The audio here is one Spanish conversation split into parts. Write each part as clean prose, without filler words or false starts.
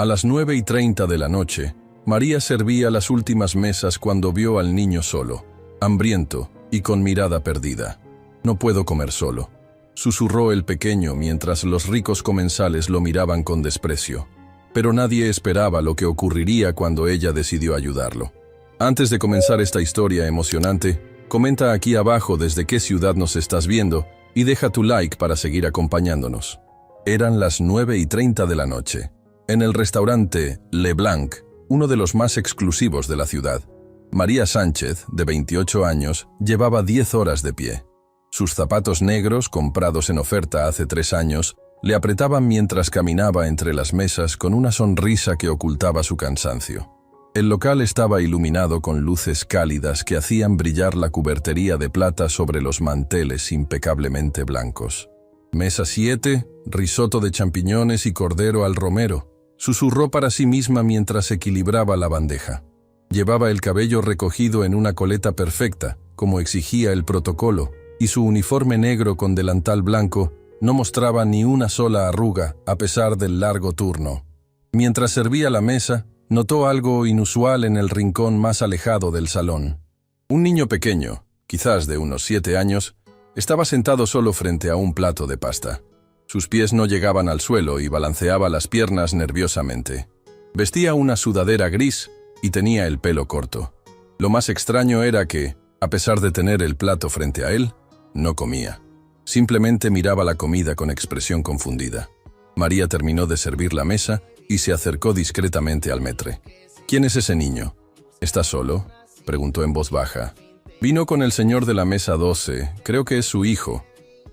A las 9:30 de la noche, María servía las últimas mesas cuando vio al niño solo, hambriento y con mirada perdida. «No puedo comer solo», susurró el pequeño mientras los ricos comensales lo miraban con desprecio. Pero nadie esperaba lo que ocurriría cuando ella decidió ayudarlo. Antes de comenzar esta historia emocionante, comenta aquí abajo desde qué ciudad nos estás viendo y deja tu like para seguir acompañándonos. Eran las 9:30 de la noche. En el restaurante Le Blanc, uno de los más exclusivos de la ciudad, María Sánchez, de 28 años, llevaba 10 horas de pie. Sus zapatos negros, comprados en oferta hace 3 años, le apretaban mientras caminaba entre las mesas con una sonrisa que ocultaba su cansancio. El local estaba iluminado con luces cálidas que hacían brillar la cubertería de plata sobre los manteles impecablemente blancos. «Mesa 7, risotto de champiñones y cordero al romero», susurró para sí misma mientras equilibraba la bandeja. Llevaba el cabello recogido en una coleta perfecta, como exigía el protocolo, y su uniforme negro con delantal blanco no mostraba ni una sola arruga a pesar del largo turno. Mientras servía la mesa, notó algo inusual en el rincón más alejado del salón. Un niño pequeño, quizás de unos 7 años, estaba sentado solo frente a un plato de pasta. Sus pies no llegaban al suelo y balanceaba las piernas nerviosamente. Vestía una sudadera gris y tenía el pelo corto. Lo más extraño era que, a pesar de tener el plato frente a él, no comía. Simplemente miraba la comida con expresión confundida. María terminó de servir la mesa y se acercó discretamente al maître. «¿Quién es ese niño? ¿Está solo?», preguntó en voz baja. «Vino con el señor de la mesa 12, creo que es su hijo.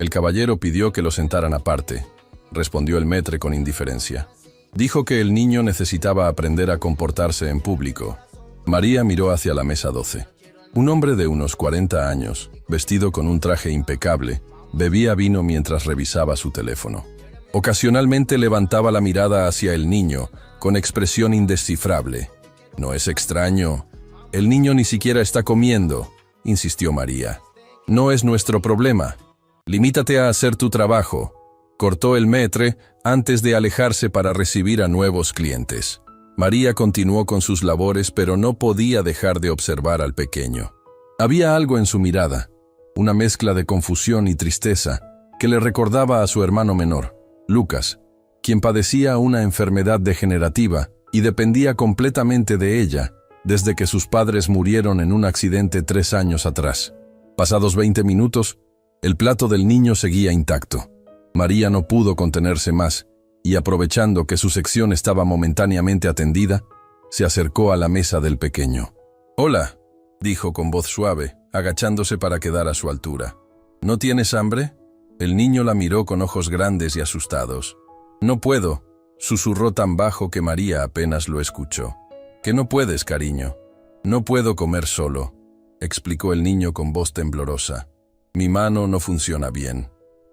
El caballero pidió que lo sentaran aparte», respondió el maître con indiferencia. Dijo que el niño necesitaba aprender a comportarse en público. María miró hacia la mesa 12. Un hombre de unos 40 años, vestido con un traje impecable, bebía vino mientras revisaba su teléfono. Ocasionalmente levantaba la mirada hacia el niño, con expresión indescifrable. «No es extraño. El niño ni siquiera está comiendo», insistió María. «No es nuestro problema. Limítate a hacer tu trabajo», cortó el maître antes de alejarse para recibir a nuevos clientes. María continuó con sus labores, pero no podía dejar de observar al pequeño. Había algo en su mirada, una mezcla de confusión y tristeza, que le recordaba a su hermano menor, Lucas, quien padecía una enfermedad degenerativa y dependía completamente de ella desde que sus padres murieron en un accidente 3 años atrás. Pasados 20 minutos, el plato del niño seguía intacto. María no pudo contenerse más y, aprovechando que su sección estaba momentáneamente atendida, se acercó a la mesa del pequeño. «Hola», dijo con voz suave, agachándose para quedar a su altura. «¿No tienes hambre?». El niño la miró con ojos grandes y asustados. «No puedo», susurró tan bajo que María apenas lo escuchó. «¿Qué no puedes, cariño?». «No puedo comer solo», explicó el niño con voz temblorosa. «Mi mano no funciona bien».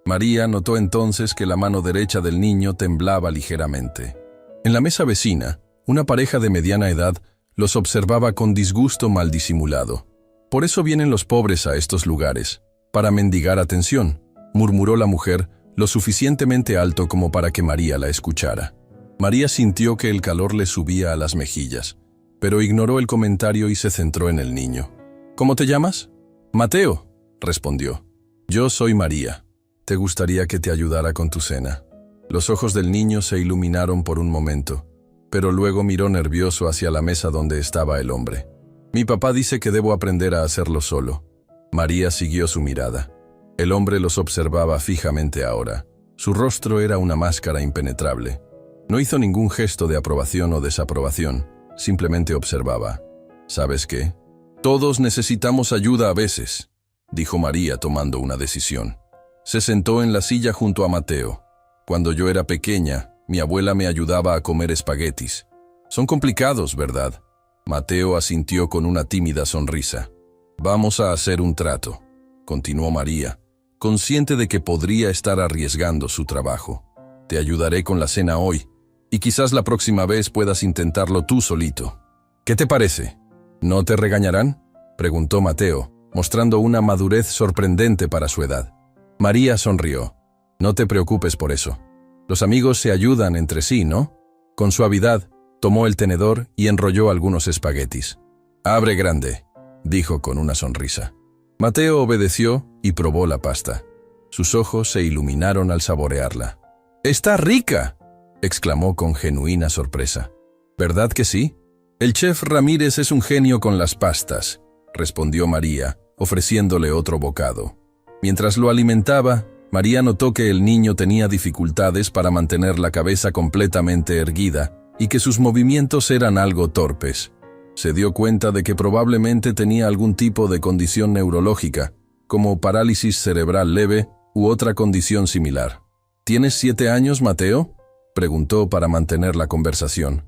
María notó entonces que la mano derecha del niño temblaba ligeramente. En la mesa vecina, una pareja de mediana edad los observaba con disgusto mal disimulado. «Por eso vienen los pobres a estos lugares, para mendigar atención», murmuró la mujer, lo suficientemente alto como para que María la escuchara. María sintió que el calor le subía a las mejillas, pero ignoró el comentario y se centró en el niño. «¿Cómo te llamas?». «Mateo», respondió. «Yo soy María. ¿Te gustaría que te ayudara con tu cena?». Los ojos del niño se iluminaron por un momento, pero luego miró nervioso hacia la mesa donde estaba el hombre. «Mi papá dice que debo aprender a hacerlo solo». María siguió su mirada. El hombre los observaba fijamente ahora. Su rostro era una máscara impenetrable. No hizo ningún gesto de aprobación o desaprobación, simplemente observaba. «¿Sabes qué? Todos necesitamos ayuda a veces», dijo María tomando una decisión. Se sentó en la silla junto a Mateo. «Cuando yo era pequeña, mi abuela me ayudaba a comer espaguetis. Son complicados, ¿verdad?». Mateo asintió con una tímida sonrisa. «Vamos a hacer un trato», continuó María, consciente de que podría estar arriesgando su trabajo. «Te ayudaré con la cena hoy, y quizás la próxima vez puedas intentarlo tú solito. ¿Qué te parece?». «¿No te regañarán?», preguntó Mateo, mostrando una madurez sorprendente para su edad. María sonrió. «No te preocupes por eso. Los amigos se ayudan entre sí, ¿no?». Con suavidad, tomó el tenedor y enrolló algunos espaguetis. «Abre grande», dijo con una sonrisa. Mateo obedeció y probó la pasta. Sus ojos se iluminaron al saborearla. «¡Está rica!», exclamó con genuina sorpresa. «¿Verdad que sí? El chef Ramírez es un genio con las pastas», respondió María, ofreciéndole otro bocado. Mientras lo alimentaba, María notó que el niño tenía dificultades para mantener la cabeza completamente erguida y que sus movimientos eran algo torpes. Se dio cuenta de que probablemente tenía algún tipo de condición neurológica, como parálisis cerebral leve u otra condición similar. «¿Tienes 7 años, Mateo?», preguntó para mantener la conversación.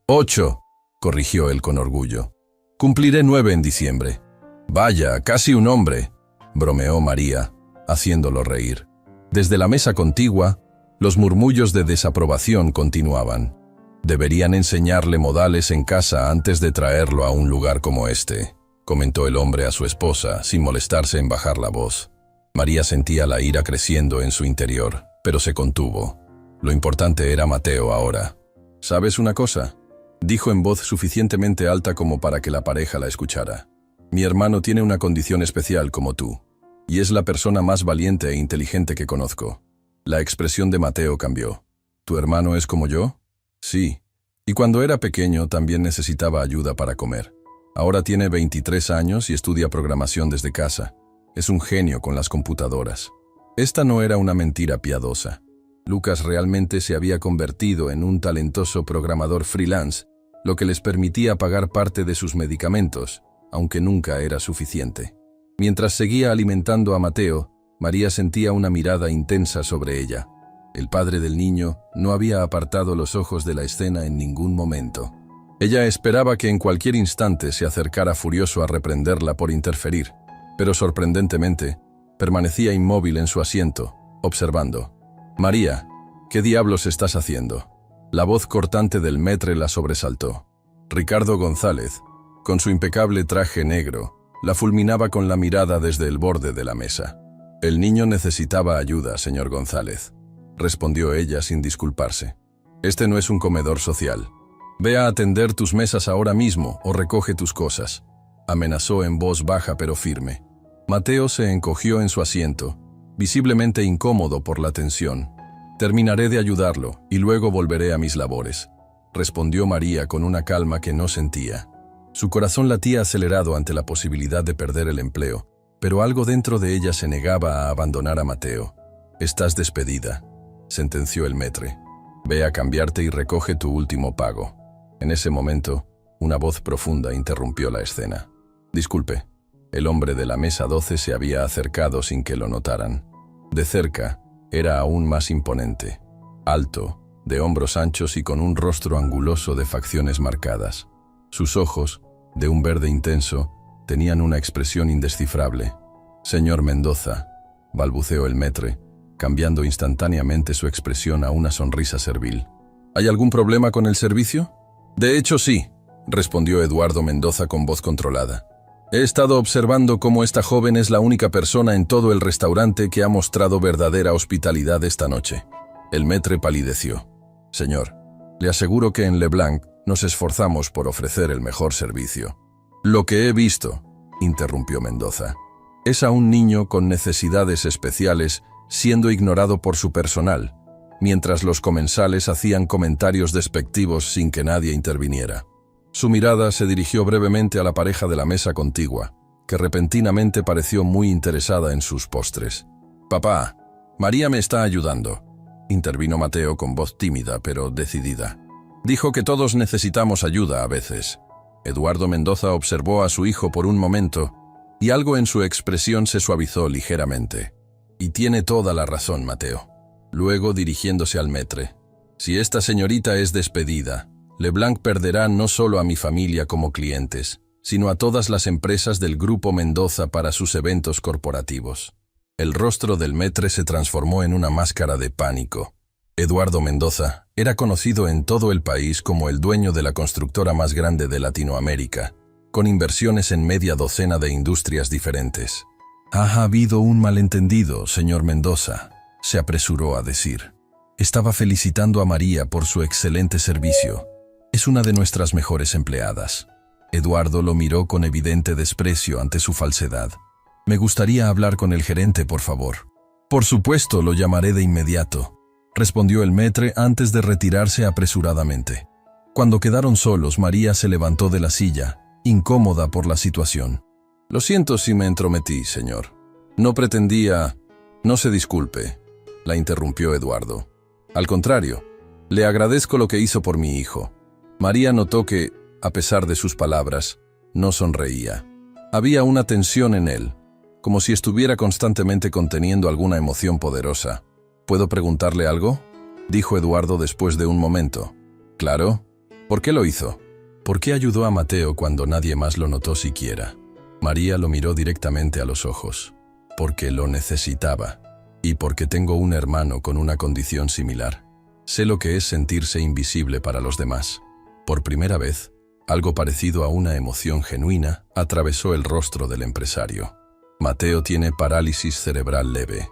«8», corrigió él con orgullo. «Cumpliré 9 en diciembre». «Vaya, casi un hombre», bromeó María, haciéndolo reír. Desde la mesa contigua, los murmullos de desaprobación continuaban. «Deberían enseñarle modales en casa antes de traerlo a un lugar como este», comentó el hombre a su esposa, sin molestarse en bajar la voz. María sentía la ira creciendo en su interior, pero se contuvo. Lo importante era Mateo ahora. «¿Sabes una cosa?», dijo en voz suficientemente alta como para que la pareja la escuchara. «Mi hermano tiene una condición especial como tú, y es la persona más valiente e inteligente que conozco». La expresión de Mateo cambió. «¿Tu hermano es como yo?». «Sí, y cuando era pequeño también necesitaba ayuda para comer. Ahora tiene 23 años y estudia programación desde casa. Es un genio con las computadoras». Esta no era una mentira piadosa. Lucas realmente se había convertido en un talentoso programador freelance, lo que les permitía pagar parte de sus medicamentos, aunque nunca era suficiente. Mientras seguía alimentando a Mateo, María sentía una mirada intensa sobre ella. El padre del niño no había apartado los ojos de la escena en ningún momento. Ella esperaba que en cualquier instante se acercara furioso a reprenderla por interferir, pero sorprendentemente, permanecía inmóvil en su asiento, observando. «María, ¿qué diablos estás haciendo?». La voz cortante del maître la sobresaltó. Ricardo González, con su impecable traje negro, la fulminaba con la mirada desde el borde de la mesa. «El niño necesitaba ayuda, señor González», respondió ella sin disculparse. «Este no es un comedor social. Ve a atender tus mesas ahora mismo o recoge tus cosas», amenazó en voz baja pero firme. Mateo se encogió en su asiento, visiblemente incómodo por la tensión. «Terminaré de ayudarlo y luego volveré a mis labores», respondió María con una calma que no sentía. Su corazón latía acelerado ante la posibilidad de perder el empleo, pero algo dentro de ella se negaba a abandonar a Mateo. «Estás despedida», sentenció el maître. «Ve a cambiarte y recoge tu último pago». En ese momento, una voz profunda interrumpió la escena. «Disculpe». El hombre de la mesa 12 se había acercado sin que lo notaran. De cerca, era aún más imponente. Alto, de hombros anchos y con un rostro anguloso de facciones marcadas. Sus ojos, de un verde intenso, tenían una expresión indescifrable. «Señor Mendoza», balbuceó el maître, cambiando instantáneamente su expresión a una sonrisa servil. «¿Hay algún problema con el servicio?». «De hecho, sí», respondió Eduardo Mendoza con voz controlada. «He estado observando cómo esta joven es la única persona en todo el restaurante que ha mostrado verdadera hospitalidad esta noche». El maître palideció. «Señor, le aseguro que en Leblanc nos esforzamos por ofrecer el mejor servicio». «Lo que he visto», interrumpió Mendoza, «es a un niño con necesidades especiales siendo ignorado por su personal, mientras los comensales hacían comentarios despectivos sin que nadie interviniera». Su mirada se dirigió brevemente a la pareja de la mesa contigua, que repentinamente pareció muy interesada en sus postres. «Papá, María me está ayudando», intervino Mateo con voz tímida pero decidida. «Dijo que todos necesitamos ayuda a veces». Eduardo Mendoza observó a su hijo por un momento, y algo en su expresión se suavizó ligeramente. «Y tiene toda la razón, Mateo». Luego, dirigiéndose al maître. «Si esta señorita es despedida, Leblanc perderá no solo a mi familia como clientes, sino a todas las empresas del Grupo Mendoza para sus eventos corporativos». El rostro del maître se transformó en una máscara de pánico. Eduardo Mendoza era conocido en todo el país como el dueño de la constructora más grande de Latinoamérica, con inversiones en media docena de industrias diferentes. «Ha habido un malentendido, señor Mendoza», se apresuró a decir. Estaba felicitando a María por su excelente servicio. Es una de nuestras mejores empleadas. Eduardo lo miró con evidente desprecio ante su falsedad. Me gustaría hablar con el gerente, por favor. Por supuesto, lo llamaré de inmediato, respondió el maître antes de retirarse apresuradamente. Cuando quedaron solos, María se levantó de la silla, incómoda por la situación. Lo siento si me entrometí, señor. No pretendía... No se disculpe, la interrumpió Eduardo. Al contrario, le agradezco lo que hizo por mi hijo. María notó que, a pesar de sus palabras, no sonreía. Había una tensión en él, como si estuviera constantemente conteniendo alguna emoción poderosa. ¿Puedo preguntarle algo?, dijo Eduardo después de un momento. Claro. ¿Por qué lo hizo? ¿Por qué ayudó a Mateo cuando nadie más lo notó siquiera? María lo miró directamente a los ojos. Porque lo necesitaba. Y porque tengo un hermano con una condición similar. Sé lo que es sentirse invisible para los demás. Por primera vez, algo parecido a una emoción genuina atravesó el rostro del empresario. Mateo tiene parálisis cerebral leve,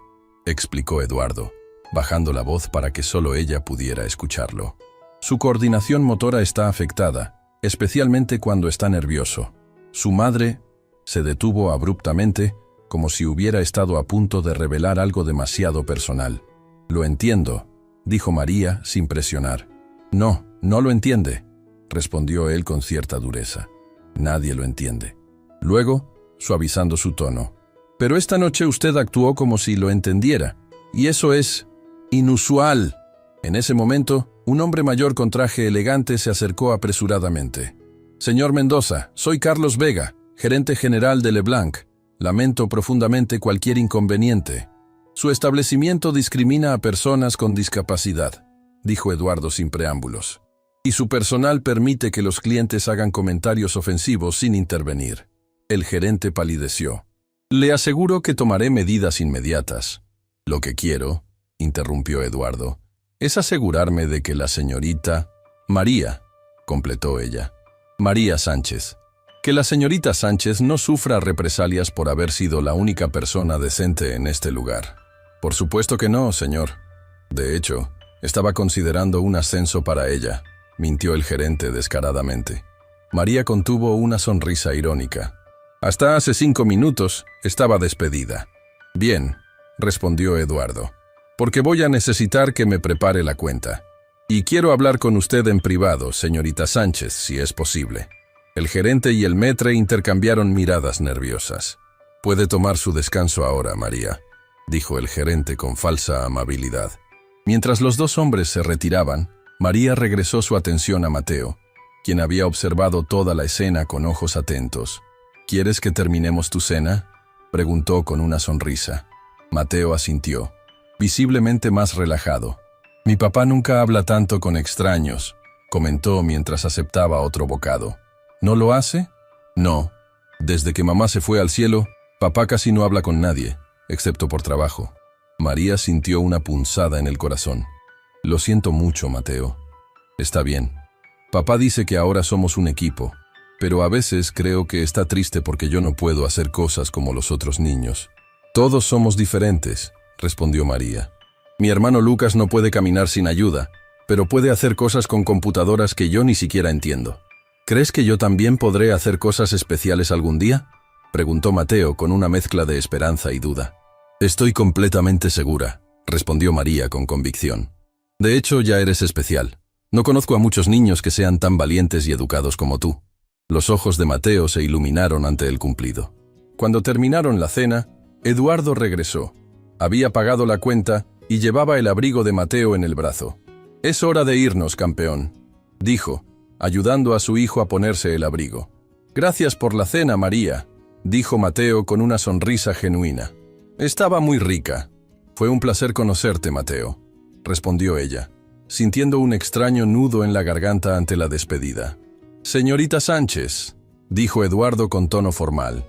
explicó Eduardo, bajando la voz para que solo ella pudiera escucharlo. Su coordinación motora está afectada, especialmente cuando está nervioso. Su madre se detuvo abruptamente, como si hubiera estado a punto de revelar algo demasiado personal. Lo entiendo, dijo María sin presionar. No, no lo entiende, respondió él con cierta dureza. Nadie lo entiende. Luego, suavizando su tono. Pero esta noche usted actuó como si lo entendiera, y eso es inusual. En ese momento, un hombre mayor con traje elegante se acercó apresuradamente. Señor Mendoza, soy Carlos Vega, gerente general de LeBlanc. Lamento profundamente cualquier inconveniente. Su establecimiento discrimina a personas con discapacidad, dijo Eduardo sin preámbulos. Y su personal permite que los clientes hagan comentarios ofensivos sin intervenir. El gerente palideció. Le aseguro que tomaré medidas inmediatas. Lo que quiero, interrumpió Eduardo, es asegurarme de que la señorita... María, completó ella. María Sánchez. Que la señorita Sánchez no sufra represalias por haber sido la única persona decente en este lugar. Por supuesto que no, señor. De hecho, estaba considerando un ascenso para ella, mintió el gerente descaradamente. María contuvo una sonrisa irónica. Hasta hace 5 minutos estaba despedida. Bien, respondió Eduardo, porque voy a necesitar que me prepare la cuenta. Y quiero hablar con usted en privado, señorita Sánchez, si es posible. El gerente y el maître intercambiaron miradas nerviosas. Puede tomar su descanso ahora, María, dijo el gerente con falsa amabilidad. Mientras los dos hombres se retiraban, María regresó su atención a Mateo, quien había observado toda la escena con ojos atentos. ¿Quieres que terminemos tu cena?, preguntó con una sonrisa. Mateo asintió, visiblemente más relajado. Mi papá nunca habla tanto con extraños, comentó mientras aceptaba otro bocado. ¿No lo hace? No. Desde que mamá se fue al cielo, papá casi no habla con nadie, excepto por trabajo. María sintió una punzada en el corazón. Lo siento mucho, Mateo. Está bien. Papá dice que ahora somos un equipo, pero a veces creo que está triste porque yo no puedo hacer cosas como los otros niños. Todos somos diferentes, respondió María. Mi hermano Lucas no puede caminar sin ayuda, pero puede hacer cosas con computadoras que yo ni siquiera entiendo. ¿Crees que yo también podré hacer cosas especiales algún día?, preguntó Mateo con una mezcla de esperanza y duda. Estoy completamente segura, respondió María con convicción. De hecho, ya eres especial. No conozco a muchos niños que sean tan valientes y educados como tú. Los ojos de Mateo se iluminaron ante el cumplido. Cuando terminaron la cena, Eduardo regresó. Había pagado la cuenta y llevaba el abrigo de Mateo en el brazo. «Es hora de irnos, campeón», dijo, ayudando a su hijo a ponerse el abrigo. «Gracias por la cena, María», dijo Mateo con una sonrisa genuina. «Estaba muy rica». «Fue un placer conocerte, Mateo», respondió ella, sintiendo un extraño nudo en la garganta ante la despedida. «Señorita Sánchez», dijo Eduardo con tono formal,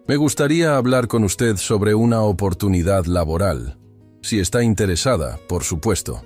«me gustaría hablar con usted sobre una oportunidad laboral. Si está interesada, por supuesto».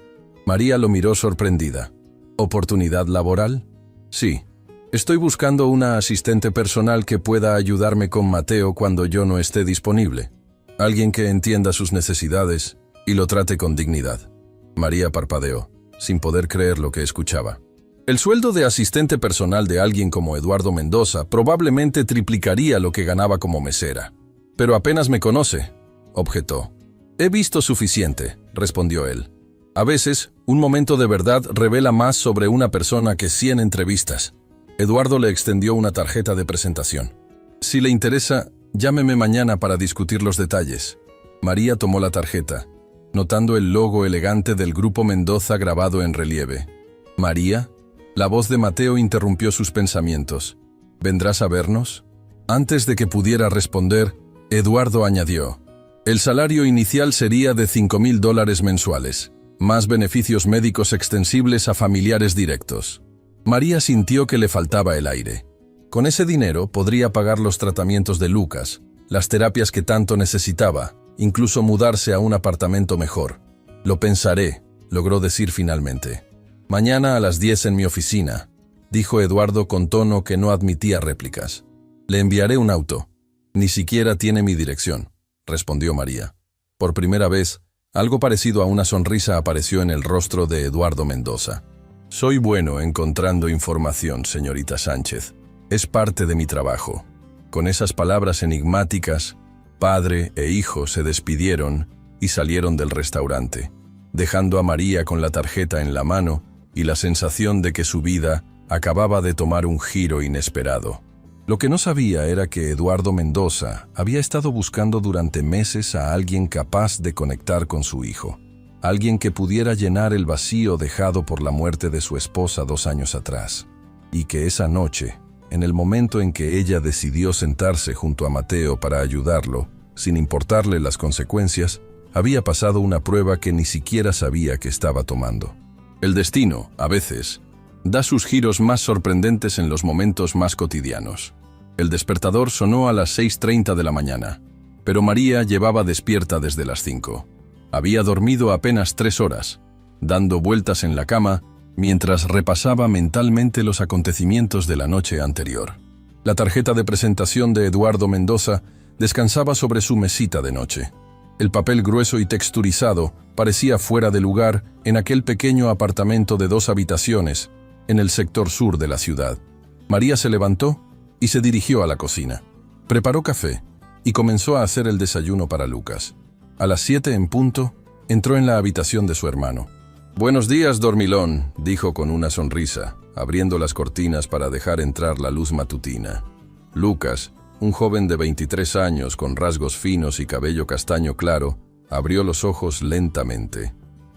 María lo miró sorprendida. «¿Oportunidad laboral?» «Sí. Estoy buscando una asistente personal que pueda ayudarme con Mateo cuando yo no esté disponible. Alguien que entienda sus necesidades y lo trate con dignidad». María parpadeó, sin poder creer lo que escuchaba. El sueldo de asistente personal de alguien como Eduardo Mendoza probablemente triplicaría lo que ganaba como mesera. Pero apenas me conoce, objetó. He visto suficiente, respondió él. A veces, un momento de verdad revela más sobre una persona que 100 entrevistas. Eduardo le extendió una tarjeta de presentación. Si le interesa, llámeme mañana para discutir los detalles. María tomó la tarjeta, notando el logo elegante del Grupo Mendoza grabado en relieve. ¿María? La voz de Mateo interrumpió sus pensamientos. ¿Vendrás a vernos? Antes de que pudiera responder, Eduardo añadió: el salario inicial sería de $5,000 mensuales, más beneficios médicos extensibles a familiares directos. María sintió que le faltaba el aire. Con ese dinero podría pagar los tratamientos de Lucas, las terapias que tanto necesitaba, incluso mudarse a un apartamento mejor. Lo pensaré, logró decir finalmente. Mañana a las 10 en mi oficina, dijo Eduardo con tono que no admitía réplicas. Le enviaré un auto. Ni siquiera tiene mi dirección, respondió María. Por primera vez, algo parecido a una sonrisa apareció en el rostro de Eduardo Mendoza. Soy bueno encontrando información, señorita Sánchez. Es parte de mi trabajo. Con esas palabras enigmáticas, padre e hijo se despidieron y salieron del restaurante, dejando a María con la tarjeta en la mano y la sensación de que su vida acababa de tomar un giro inesperado. Lo que no sabía era que Eduardo Mendoza había estado buscando durante meses a alguien capaz de conectar con su hijo, alguien que pudiera llenar el vacío dejado por la muerte de su esposa 2 años atrás, y que esa noche, en el momento en que ella decidió sentarse junto a Mateo para ayudarlo, sin importarle las consecuencias, había pasado una prueba que ni siquiera sabía que estaba tomando. El destino, a veces, da sus giros más sorprendentes en los momentos más cotidianos. El despertador sonó a las 6:30 de la mañana, pero María llevaba despierta desde las 5. Había dormido apenas 3 horas, dando vueltas en la cama, mientras repasaba mentalmente los acontecimientos de la noche anterior. La tarjeta de presentación de Eduardo Mendoza descansaba sobre su mesita de noche. El papel grueso y texturizado parecía fuera de lugar en aquel pequeño apartamento de 2 habitaciones en el sector sur de la ciudad. María se levantó y se dirigió a la cocina. Preparó café y comenzó a hacer el desayuno para Lucas. A las 7 en punto, entró en la habitación de su hermano. «Buenos días, dormilón», dijo con una sonrisa, abriendo las cortinas para dejar entrar la luz matutina. Lucas, un joven de 23 años con rasgos finos y cabello castaño claro, abrió los ojos lentamente.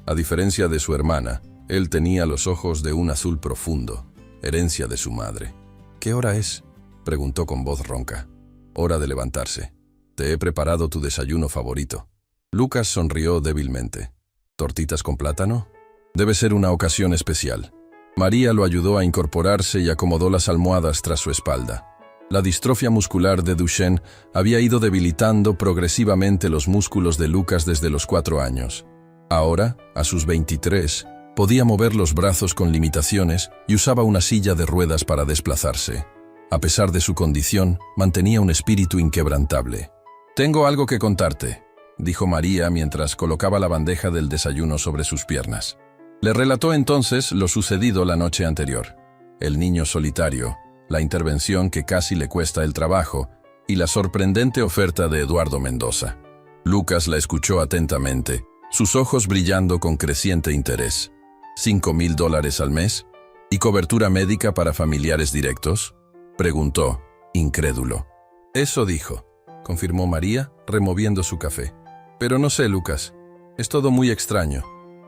A diferencia de su hermana, él tenía los ojos de un azul profundo, herencia de su madre. «¿Qué hora es?», preguntó con voz ronca. «Hora de levantarse. Te he preparado tu desayuno favorito». Lucas sonrió débilmente. «¿Tortitas con plátano? Debe ser una ocasión especial». María lo ayudó a incorporarse y acomodó las almohadas tras su espalda. La distrofia muscular de Duchenne había ido debilitando progresivamente los músculos de Lucas desde los 4 años. Ahora, a sus 23, podía mover los brazos con limitaciones y usaba una silla de ruedas para desplazarse. A pesar de su condición, mantenía un espíritu inquebrantable. «Tengo algo que contarte», dijo María mientras colocaba la bandeja del desayuno sobre sus piernas. Le relató entonces lo sucedido la noche anterior. El niño solitario, la intervención que casi le cuesta el trabajo y la sorprendente oferta de Eduardo Mendoza. Lucas la escuchó atentamente, sus ojos brillando con creciente interés. $5,000 al mes y cobertura médica para familiares directos, preguntó, incrédulo. Eso dijo, confirmó María, removiendo su café. Pero no sé, Lucas, es todo muy extraño.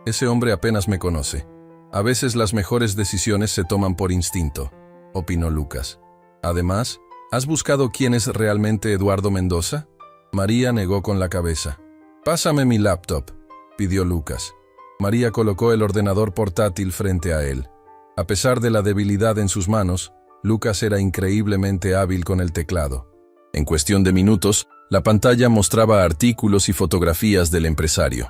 Ese hombre apenas me conoce. A veces las mejores decisiones se toman por instinto, opinó Lucas. Además, ¿has buscado quién es realmente Eduardo Mendoza? María negó con la cabeza. Pásame mi laptop, pidió Lucas. María colocó el ordenador portátil frente a él. A pesar de la debilidad en sus manos, Lucas era increíblemente hábil con el teclado. En cuestión de minutos, la pantalla mostraba artículos y fotografías del empresario.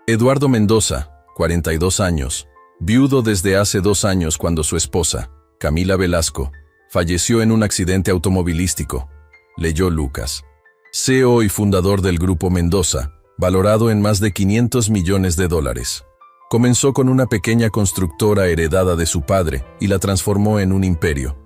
Eduardo Mendoza, 42 años, viudo desde hace 2 años cuando su esposa, Camila Velasco, falleció en un accidente automovilístico, leyó Lucas. CEO y fundador del Grupo Mendoza, valorado en más de $500 millones. Comenzó con una pequeña constructora heredada de su padre y la transformó en un imperio.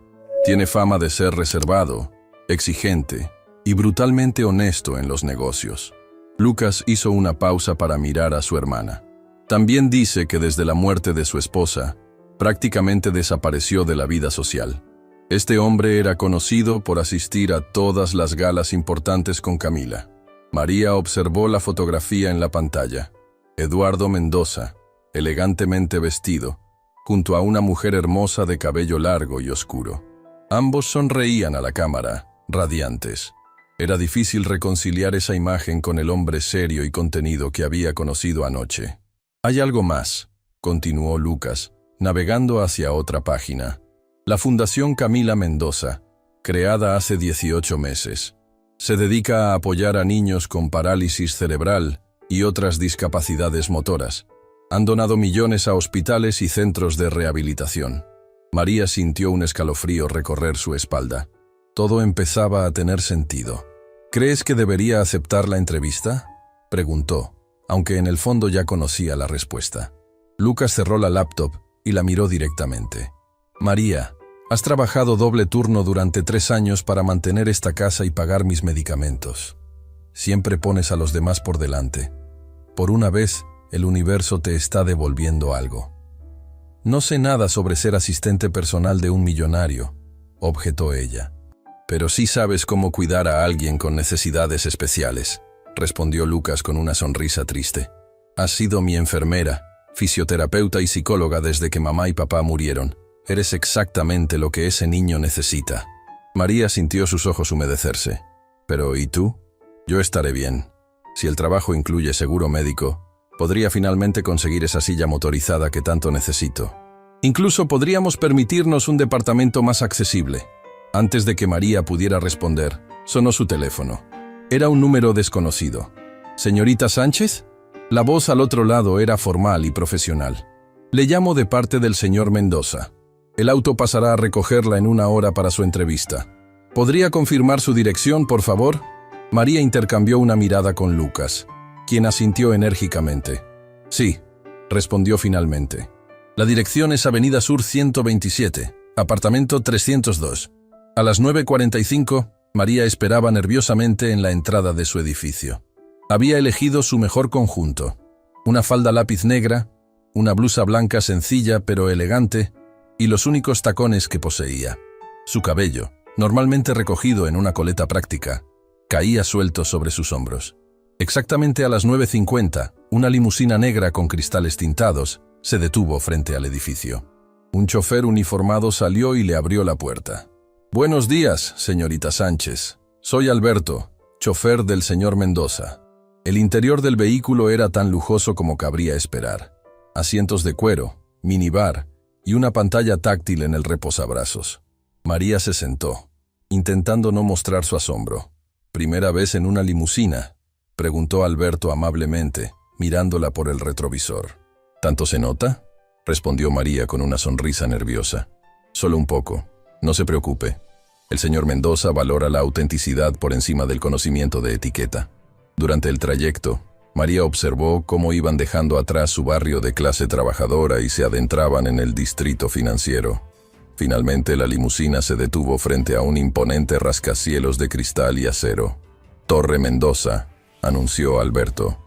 Tiene fama de ser reservado, exigente y brutalmente honesto en los negocios. Lucas hizo una pausa para mirar a su hermana. También dice que desde la muerte de su esposa, prácticamente desapareció de la vida social. Este hombre era conocido por asistir a todas las galas importantes con Camila. María observó la fotografía en la pantalla. Eduardo Mendoza, elegantemente vestido, junto a una mujer hermosa de cabello largo y oscuro. Ambos sonreían a la cámara, radiantes. Era difícil reconciliar esa imagen con el hombre serio y contenido que había conocido anoche. «Hay algo más», continuó Lucas, navegando hacia otra página. La Fundación Camila Mendoza, creada hace 18 meses, se dedica a apoyar a niños con parálisis cerebral y otras discapacidades motoras. Han donado millones a hospitales y centros de rehabilitación. María sintió un escalofrío recorrer su espalda. Todo empezaba a tener sentido. «¿Crees que debería aceptar la entrevista?», preguntó, aunque en el fondo ya conocía la respuesta. Lucas cerró la laptop y la miró directamente. «María, has trabajado doble turno durante 3 años para mantener esta casa y pagar mis medicamentos. Siempre pones a los demás por delante. Por una vez, el universo te está devolviendo algo». «No sé nada sobre ser asistente personal de un millonario», objetó ella. «Pero sí sabes cómo cuidar a alguien con necesidades especiales», respondió Lucas con una sonrisa triste. «Has sido mi enfermera, fisioterapeuta y psicóloga desde que mamá y papá murieron. Eres exactamente lo que ese niño necesita». María sintió sus ojos humedecerse. «Pero, ¿y tú?» «Yo estaré bien. Si el trabajo incluye seguro médico, podría finalmente conseguir esa silla motorizada que tanto necesito. Incluso podríamos permitirnos un departamento más accesible». Antes de que María pudiera responder, sonó su teléfono. Era un número desconocido. «¿Señorita Sánchez?». La voz al otro lado era formal y profesional. «Le llamo de parte del señor Mendoza. El auto pasará a recogerla en 1 hora para su entrevista. ¿Podría confirmar su dirección, por favor?». María intercambió una mirada con Lucas, quien asintió enérgicamente. «Sí», respondió finalmente. «La dirección es Avenida Sur 127, apartamento 302. A las 9:45, María esperaba nerviosamente en la entrada de su edificio. Había elegido su mejor conjunto: una falda lápiz negra, una blusa blanca sencilla pero elegante y los únicos tacones que poseía. Su cabello, normalmente recogido en una coleta práctica, caía suelto sobre sus hombros. Exactamente a las 9:50, una limusina negra con cristales tintados se detuvo frente al edificio. Un chofer uniformado salió y le abrió la puerta. «Buenos días, señorita Sánchez. Soy Alberto, chofer del señor Mendoza». El interior del vehículo era tan lujoso como cabría esperar. Asientos de cuero, minibar y una pantalla táctil en el reposabrazos. María se sentó, intentando no mostrar su asombro. «¿Primera vez en una limusina?», preguntó Alberto amablemente, mirándola por el retrovisor. «¿Tanto se nota?», respondió María con una sonrisa nerviosa. «Solo un poco. No se preocupe. El señor Mendoza valora la autenticidad por encima del conocimiento de etiqueta». Durante el trayecto, María observó cómo iban dejando atrás su barrio de clase trabajadora y se adentraban en el distrito financiero. Finalmente, la limusina se detuvo frente a un imponente rascacielos de cristal y acero. «Torre Mendoza», anunció Alberto.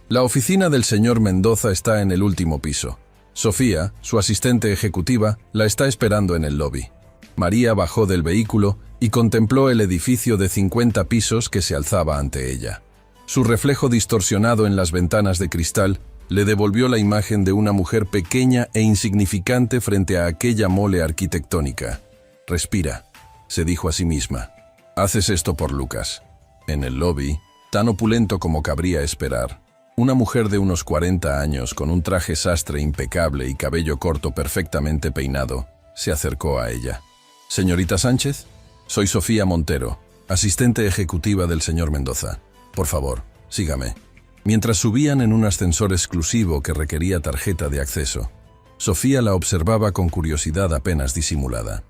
«La oficina del señor Mendoza está en el último piso. Sofía, su asistente ejecutiva, la está esperando en el lobby». María bajó del vehículo y contempló el edificio de 50 pisos que se alzaba ante ella. Su reflejo distorsionado en las ventanas de cristal le devolvió la imagen de una mujer pequeña e insignificante frente a aquella mole arquitectónica. «Respira», se dijo a sí misma. «Haces esto por Lucas». En el lobby, tan opulento como cabría esperar, una mujer de unos 40 años con un traje sastre impecable y cabello corto perfectamente peinado, se acercó a ella. «Señorita Sánchez, soy Sofía Montero, asistente ejecutiva del señor Mendoza. Por favor, sígame». Mientras subían en un ascensor exclusivo que requería tarjeta de acceso, Sofía la observaba con curiosidad apenas disimulada.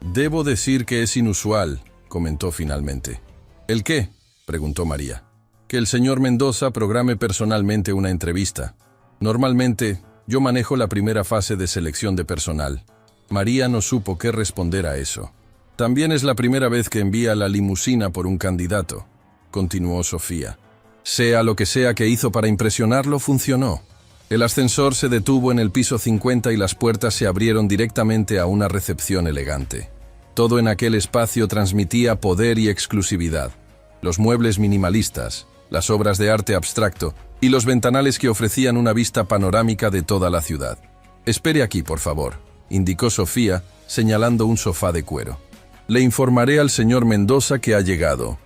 «Debo decir que es inusual», comentó finalmente. «¿El qué?», preguntó María. «Que el señor Mendoza programe personalmente una entrevista. Normalmente, Yo manejo la primera fase de selección de personal. María no supo qué responder a eso. También es la primera vez que envía la limusina por un candidato, continuó Sofía. Sea lo que sea que hizo para impresionarlo, funcionó. El ascensor se detuvo en el piso 50 y las puertas se abrieron directamente a una recepción elegante. Todo en aquel espacio transmitía poder y exclusividad. Los muebles minimalistas, las obras de arte abstracto y los ventanales que ofrecían una vista panorámica de toda la ciudad. «Espere aquí, por favor», indicó Sofía, señalando un sofá de cuero. «Le informaré al señor Mendoza que ha llegado».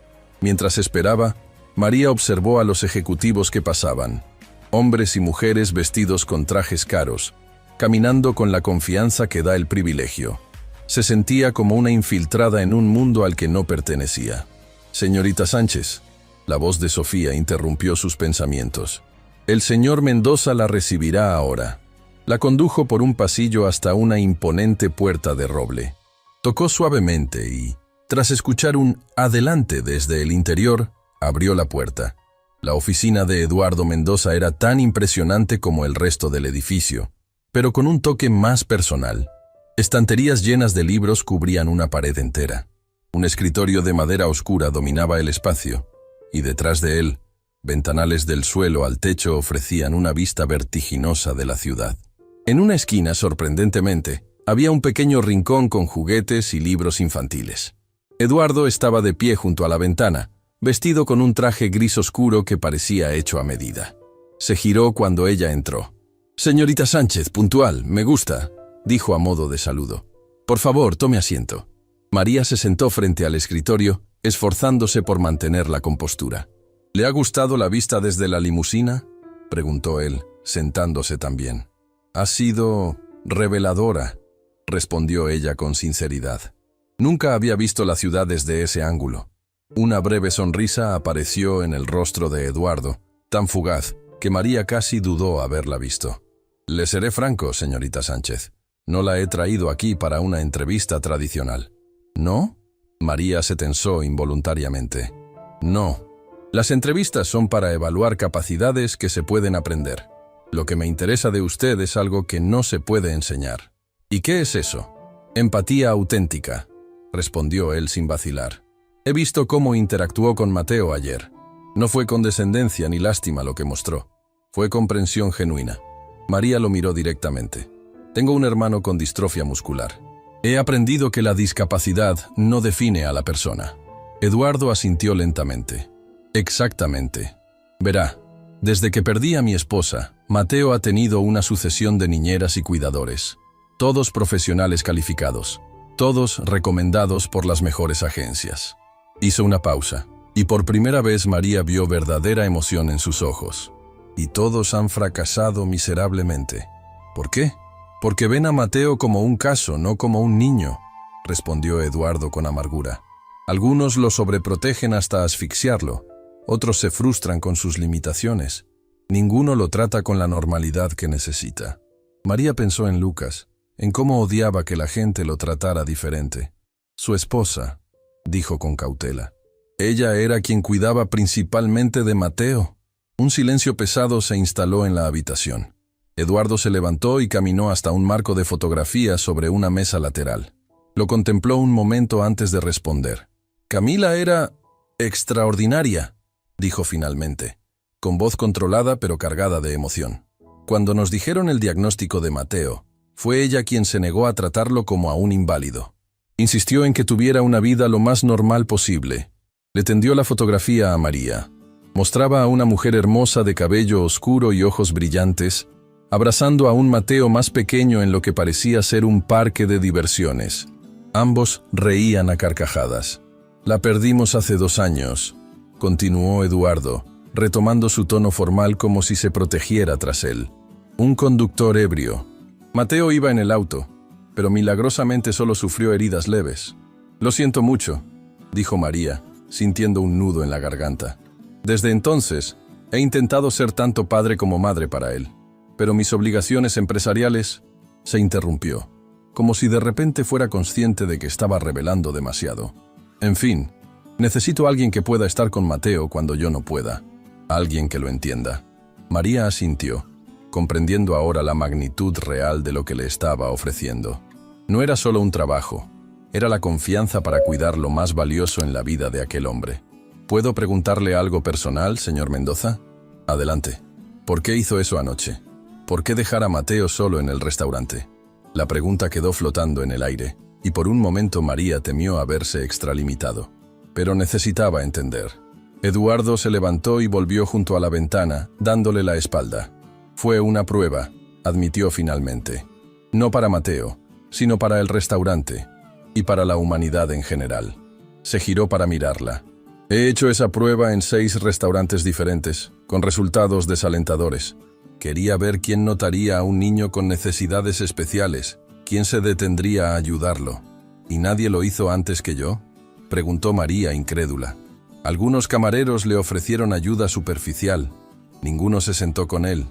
Mientras esperaba, María observó a los ejecutivos que pasaban. Hombres y mujeres vestidos con trajes caros, caminando con la confianza que da el privilegio. Se sentía como una infiltrada en un mundo al que no pertenecía. «Señorita Sánchez», la voz de Sofía interrumpió sus pensamientos. «El señor Mendoza la recibirá ahora». La condujo por un pasillo hasta una imponente puerta de roble. Tocó suavemente y, tras escuchar un «adelante» desde el interior, abrió la puerta. La oficina de Eduardo Mendoza era tan impresionante como el resto del edificio, pero con un toque más personal. Estanterías llenas de libros cubrían una pared entera. Un escritorio de madera oscura dominaba el espacio, y detrás de él, ventanales del suelo al techo ofrecían una vista vertiginosa de la ciudad. En una esquina, sorprendentemente, había un pequeño rincón con juguetes y libros infantiles. Eduardo estaba de pie junto a la ventana, vestido con un traje gris oscuro que parecía hecho a medida. Se giró cuando ella entró. «Señorita Sánchez, puntual, me gusta», dijo a modo de saludo. «Por favor, tome asiento». María se sentó frente al escritorio, esforzándose por mantener la compostura. «¿Le ha gustado la vista desde la limusina?», preguntó él, sentándose también. «Ha sido reveladora», respondió ella con sinceridad. Nunca había visto la ciudad desde ese ángulo. Una breve sonrisa apareció en el rostro de Eduardo, tan fugaz que María casi dudó haberla visto. «Le seré franco, señorita Sánchez. No la he traído aquí para una entrevista tradicional». «¿No?». María se tensó involuntariamente. «No. Las entrevistas son para evaluar capacidades que se pueden aprender. Lo que me interesa de usted es algo que no se puede enseñar». «¿Y qué es eso?». «Empatía auténtica», respondió él sin vacilar. «He visto cómo interactuó con Mateo ayer. No fue condescendencia ni lástima lo que mostró. Fue comprensión genuina». María lo miró directamente. «Tengo un hermano con distrofia muscular. He aprendido que la discapacidad no define a la persona». Eduardo asintió lentamente. «Exactamente. Verá, desde que perdí a mi esposa, Mateo ha tenido una sucesión de niñeras y cuidadores. Todos profesionales calificados. Todos recomendados por las mejores agencias». Hizo una pausa, y por primera vez María vio verdadera emoción en sus ojos. «Y todos han fracasado miserablemente. ¿Por qué?». «Porque ven a Mateo como un caso, no como un niño», respondió Eduardo con amargura. «Algunos lo sobreprotegen hasta asfixiarlo, otros se frustran con sus limitaciones. Ninguno lo trata con la normalidad que necesita». María pensó en Lucas, en cómo odiaba que la gente lo tratara diferente. «Su esposa», dijo con cautela. «Ella era quien cuidaba principalmente de Mateo». Un silencio pesado se instaló en la habitación. Eduardo se levantó y caminó hasta un marco de fotografías sobre una mesa lateral. Lo contempló un momento antes de responder. «Camila era extraordinaria», dijo finalmente, con voz controlada pero cargada de emoción. «Cuando nos dijeron el diagnóstico de Mateo, fue ella quien se negó a tratarlo como a un inválido. Insistió en que tuviera una vida lo más normal posible. Le tendió la fotografía a María. Mostraba a una mujer hermosa de cabello oscuro y ojos brillantes, abrazando a un Mateo más pequeño en lo que parecía ser un parque de diversiones. Ambos reían a carcajadas. «La perdimos hace 2 años», continuó Eduardo, retomando su tono formal como si se protegiera tras él. «Un conductor ebrio. Mateo iba en el auto, pero milagrosamente solo sufrió heridas leves». «Lo siento mucho», dijo María, sintiendo un nudo en la garganta. «Desde entonces, he intentado ser tanto padre como madre para él. Pero mis obligaciones empresariales…» Se interrumpió, como si de repente fuera consciente de que estaba revelando demasiado. «En fin, necesito a alguien que pueda estar con Mateo cuando yo no pueda. Alguien que lo entienda». María asintió. comprendiendo ahora la magnitud real de lo que le estaba ofreciendo. No era solo un trabajo, era la confianza para cuidar lo más valioso en la vida de aquel hombre. ¿Puedo preguntarle algo personal, señor Mendoza? Adelante. ¿Por qué hizo eso anoche? ¿Por qué dejar a Mateo solo en el restaurante? La pregunta quedó flotando en el aire, y por un momento María temió haberse extralimitado. Pero necesitaba entender. Eduardo se levantó y volvió junto a la ventana, dándole la espalda. Fue una prueba, admitió finalmente. No para Mateo, sino para el restaurante, y para la humanidad en general. Se giró para mirarla. He hecho esa prueba en 6 restaurantes diferentes, con resultados desalentadores. Quería ver quién notaría a un niño con necesidades especiales, quién se detendría a ayudarlo. ¿Y nadie lo hizo antes que yo?, preguntó María incrédula. Algunos camareros le ofrecieron ayuda superficial. Ninguno se sentó con él.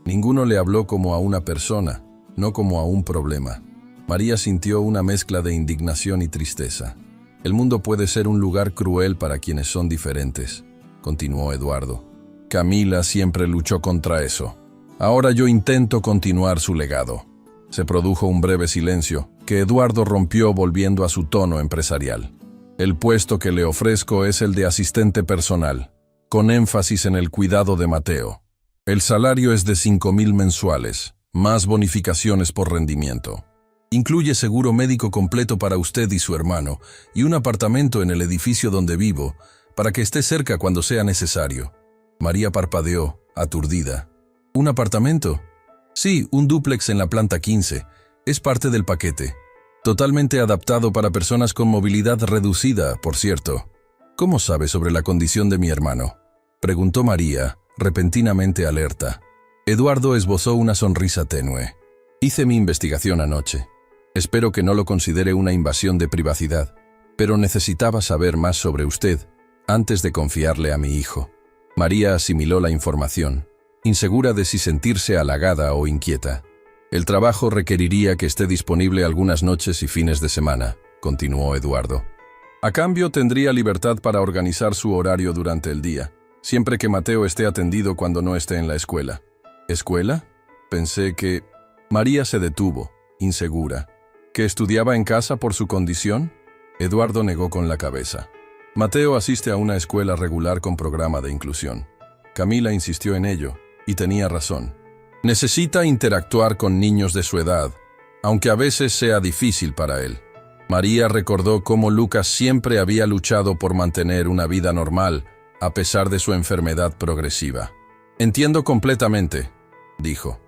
Ninguno le habló como a una persona, no como a un problema. María sintió una mezcla de indignación y tristeza. El mundo puede ser un lugar cruel para quienes son diferentes, continuó Eduardo. Camila siempre luchó contra eso. Ahora yo intento continuar su legado. Se produjo un breve silencio, que Eduardo rompió volviendo a su tono empresarial. El puesto que le ofrezco es el de asistente personal, con énfasis en el cuidado de Mateo. El salario es de 5,000 mensuales, más bonificaciones por rendimiento. Incluye seguro médico completo para usted y su hermano, y un apartamento en el edificio donde vivo, para que esté cerca cuando sea necesario. María parpadeó, aturdida. ¿Un apartamento? Sí, un dúplex en la planta 15. Es parte del paquete. Totalmente adaptado para personas con movilidad reducida, por cierto. ¿Cómo sabe sobre la condición de mi hermano?, preguntó María, repentinamente alerta. Eduardo esbozó una sonrisa tenue. Hice mi investigación anoche. Espero que no lo considere una invasión de privacidad, pero necesitaba saber más sobre usted antes de confiarle a mi hijo. María asimiló la información, insegura de si sentirse halagada o inquieta. El trabajo requeriría que esté disponible algunas noches y fines de semana, continuó Eduardo. A cambio tendría libertad para organizar su horario durante el día, siempre que Mateo esté atendido cuando no esté en la escuela. ¿Escuela? Pensé que... María se detuvo, insegura. ¿Que estudiaba en casa por su condición? Eduardo negó con la cabeza. Mateo asiste a una escuela regular con programa de inclusión. Camila insistió en ello, y tenía razón. Necesita interactuar con niños de su edad, aunque a veces sea difícil para él. María recordó cómo Lucas siempre había luchado por mantener una vida normal, a pesar de su enfermedad progresiva. Entiendo completamente, dijo.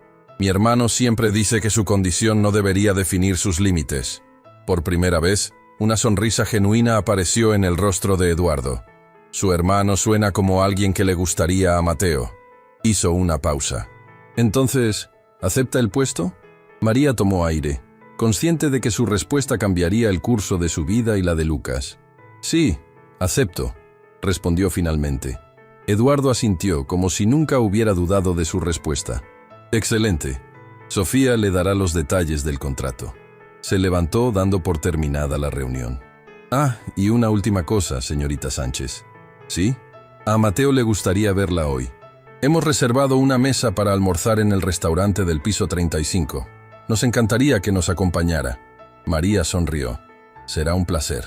Mi hermano siempre dice que su condición no debería definir sus límites. Por primera vez, una sonrisa genuina apareció en el rostro de Eduardo. Su hermano suena como alguien que le gustaría a Mateo. Hizo una pausa. Entonces, ¿acepta el puesto? María tomó aire, consciente de que su respuesta cambiaría el curso de su vida y la de Lucas. Sí, acepto, respondió finalmente. Eduardo asintió como si nunca hubiera dudado de su respuesta. Excelente. Sofía le dará los detalles del contrato. Se levantó dando por terminada la reunión. Ah, y una última cosa, señorita Sánchez. ¿Sí? A Mateo le gustaría verla hoy. Hemos reservado una mesa para almorzar en el restaurante del piso 35. Nos encantaría que nos acompañara. María sonrió. Será un placer.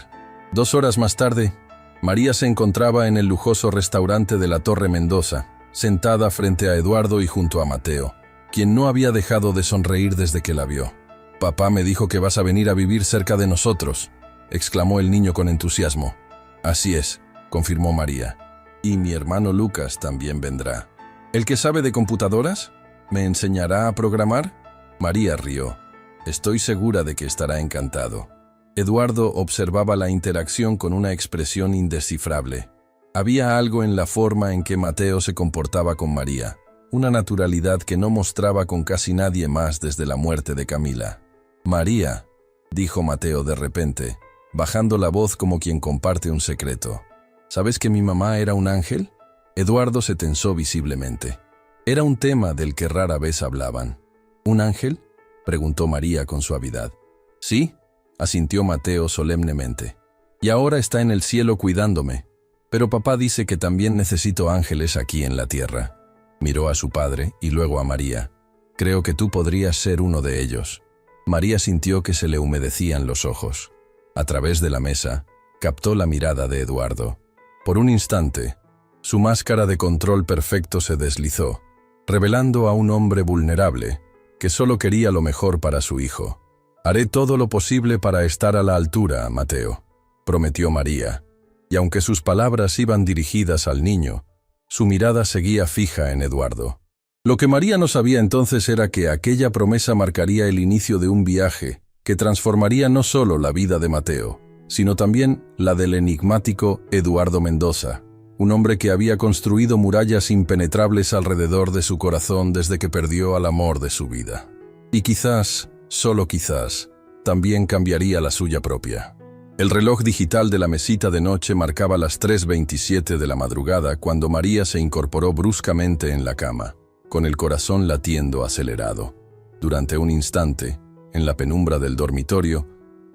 2 horas más tarde, María se encontraba en el lujoso restaurante de la Torre Mendoza, sentada frente a Eduardo y junto a Mateo, quien no había dejado de sonreír desde que la vio. «Papá me dijo que vas a venir a vivir cerca de nosotros», exclamó el niño con entusiasmo. «Así es», confirmó María. «Y mi hermano Lucas también vendrá». «¿El que sabe de computadoras? ¿Me enseñará a programar?» María rió. «Estoy segura de que estará encantado». Eduardo observaba la interacción con una expresión indescifrable. Había algo en la forma en que Mateo se comportaba con María, una naturalidad que no mostraba con casi nadie más desde la muerte de Camila. «María», dijo Mateo de repente, bajando la voz como quien comparte un secreto. «¿Sabes que mi mamá era un ángel?» Eduardo se tensó visiblemente. Era un tema del que rara vez hablaban. ¿Un ángel?, preguntó María con suavidad. «Sí», asintió Mateo solemnemente. «Y ahora está en el cielo cuidándome. Pero papá dice que también necesito ángeles aquí en la tierra». Miró a su padre y luego a María. Creo que tú podrías ser uno de ellos. María sintió que se le humedecían los ojos. A través de la mesa, captó la mirada de Eduardo. Por un instante, su máscara de control perfecto se deslizó, revelando a un hombre vulnerable que solo quería lo mejor para su hijo. «Haré todo lo posible para estar a la altura, Mateo», prometió María, y aunque sus palabras iban dirigidas al niño, su mirada seguía fija en Eduardo. Lo que María no sabía entonces era que aquella promesa marcaría el inicio de un viaje que transformaría no solo la vida de Mateo, sino también la del enigmático Eduardo Mendoza, un hombre que había construido murallas impenetrables alrededor de su corazón desde que perdió al amor de su vida. Y quizás, solo quizás, también cambiaría la suya propia. El reloj digital de la mesita de noche marcaba las 3:27 de la madrugada cuando María se incorporó bruscamente en la cama, con el corazón latiendo acelerado. Durante un instante, en la penumbra del dormitorio,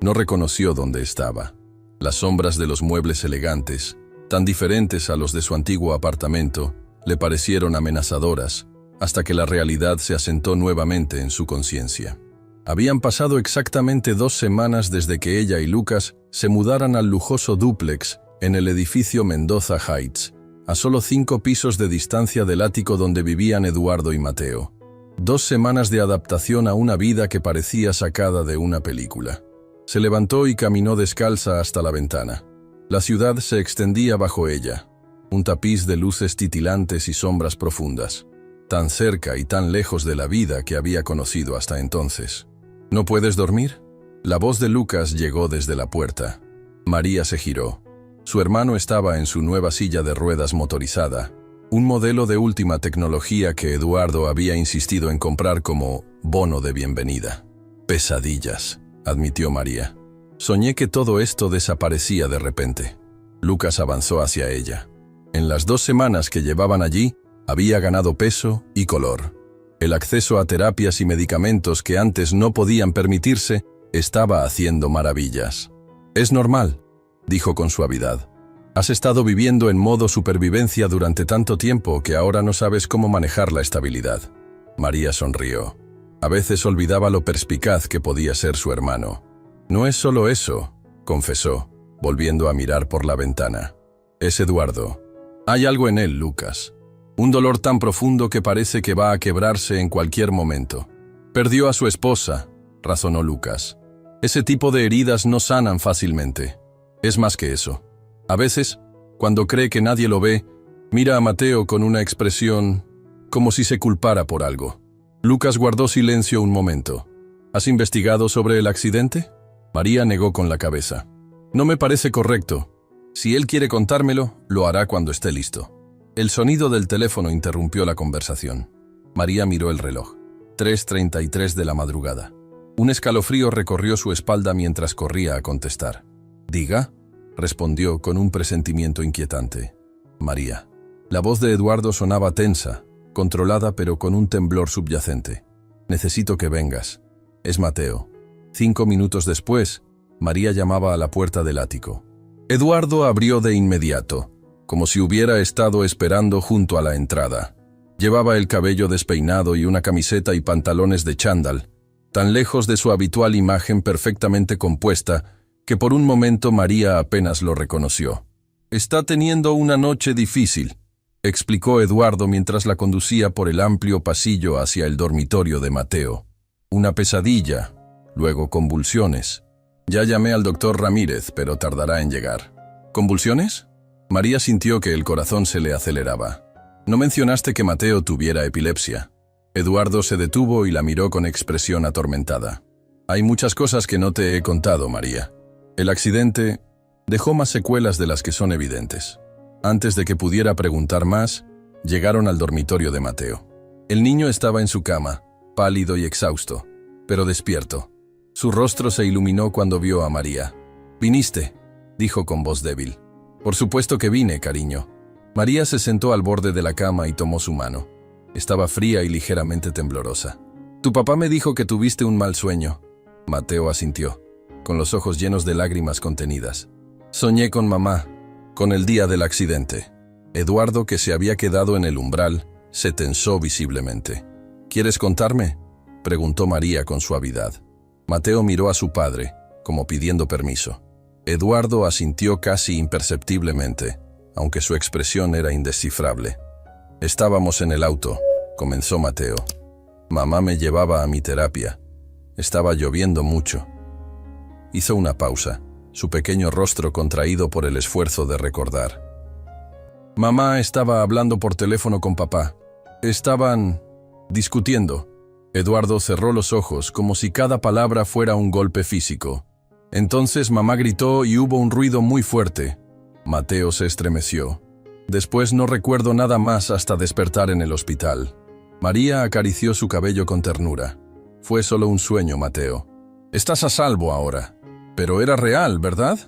no reconoció dónde estaba. Las sombras de los muebles elegantes, tan diferentes a los de su antiguo apartamento, le parecieron amenazadoras, hasta que la realidad se asentó nuevamente en su conciencia. Habían pasado exactamente 2 semanas desde que ella y Lucas se mudaran al lujoso dúplex en el edificio Mendoza Heights, a solo 5 pisos de distancia del ático donde vivían Eduardo y Mateo. 2 semanas de adaptación a una vida que parecía sacada de una película. Se levantó y caminó descalza hasta la ventana. La ciudad se extendía bajo ella, un tapiz de luces titilantes y sombras profundas, tan cerca y tan lejos de la vida que había conocido hasta entonces. ¿No puedes dormir? La voz de Lucas llegó desde la puerta. María se giró. Su hermano estaba en su nueva silla de ruedas motorizada, un modelo de última tecnología que Eduardo había insistido en comprar como bono de bienvenida. «Pesadillas», admitió María. «Soñé que todo esto desaparecía de repente». Lucas avanzó hacia ella. En las 2 semanas que llevaban allí, había ganado peso y color. El acceso a terapias y medicamentos que antes no podían permitirse estaba haciendo maravillas. «Es normal», dijo con suavidad. «Has estado viviendo en modo supervivencia durante tanto tiempo que ahora no sabes cómo manejar la estabilidad». María sonrió. A veces olvidaba lo perspicaz que podía ser su hermano. «No es solo eso», confesó, volviendo a mirar por la ventana. «Es Eduardo. Hay algo en él, Lucas. Un dolor tan profundo que parece que va a quebrarse en cualquier momento. Perdió a su esposa», razonó Lucas. «Ese tipo de heridas no sanan fácilmente. Es más que eso. A veces, cuando cree que nadie lo ve, mira a Mateo con una expresión como si se culpara por algo». Lucas guardó silencio un momento. «¿Has investigado sobre el accidente?». María negó con la cabeza. «No me parece correcto. Si él quiere contármelo, lo hará cuando esté listo». El sonido del teléfono interrumpió la conversación. María miró el reloj. 3:33 de la madrugada. Un escalofrío recorrió su espalda mientras corría a contestar. «Diga», respondió con un presentimiento inquietante. «María». La voz de Eduardo sonaba tensa, controlada pero con un temblor subyacente. «Necesito que vengas. Es Mateo». 5 minutos después, María llamaba a la puerta del ático. Eduardo abrió de inmediato, como si hubiera estado esperando junto a la entrada. Llevaba el cabello despeinado y una camiseta y pantalones de chándal, tan lejos de su habitual imagen perfectamente compuesta que por un momento María apenas lo reconoció. «Está teniendo una noche difícil», explicó Eduardo mientras la conducía por el amplio pasillo hacia el dormitorio de Mateo. «Una pesadilla, luego convulsiones. Ya llamé al doctor Ramírez, pero tardará en llegar». «¿Convulsiones?». María sintió que el corazón se le aceleraba. «No mencionaste que Mateo tuviera epilepsia». Eduardo se detuvo y la miró con expresión atormentada. «Hay muchas cosas que no te he contado, María. El accidente dejó más secuelas de las que son evidentes». Antes de que pudiera preguntar más, llegaron al dormitorio de Mateo. El niño estaba en su cama, pálido y exhausto, pero despierto. Su rostro se iluminó cuando vio a María. «¿Viniste?», dijo con voz débil. «Por supuesto que vine, cariño». María se sentó al borde de la cama y tomó su mano. Estaba fría y ligeramente temblorosa. «Tu papá me dijo que tuviste un mal sueño». Mateo asintió, con los ojos llenos de lágrimas contenidas. «Soñé con mamá, con el día del accidente». Eduardo, que se había quedado en el umbral, se tensó visiblemente. ¿Quieres contarme?, preguntó María con suavidad. Mateo miró a su padre, como pidiendo permiso. Eduardo asintió casi imperceptiblemente, aunque su expresión era indescifrable. Estábamos en el auto, comenzó Mateo. Mamá me llevaba a mi terapia. Estaba lloviendo mucho. Hizo una pausa, su pequeño rostro contraído por el esfuerzo de recordar. Mamá estaba hablando por teléfono con papá. Estaban discutiendo. Eduardo cerró los ojos como si cada palabra fuera un golpe físico. Entonces mamá gritó y hubo un ruido muy fuerte. Mateo se estremeció. Después no recuerdo nada más hasta despertar en el hospital. María acarició su cabello con ternura. Fue solo un sueño, Mateo. Estás a salvo ahora. Pero era real, ¿verdad?,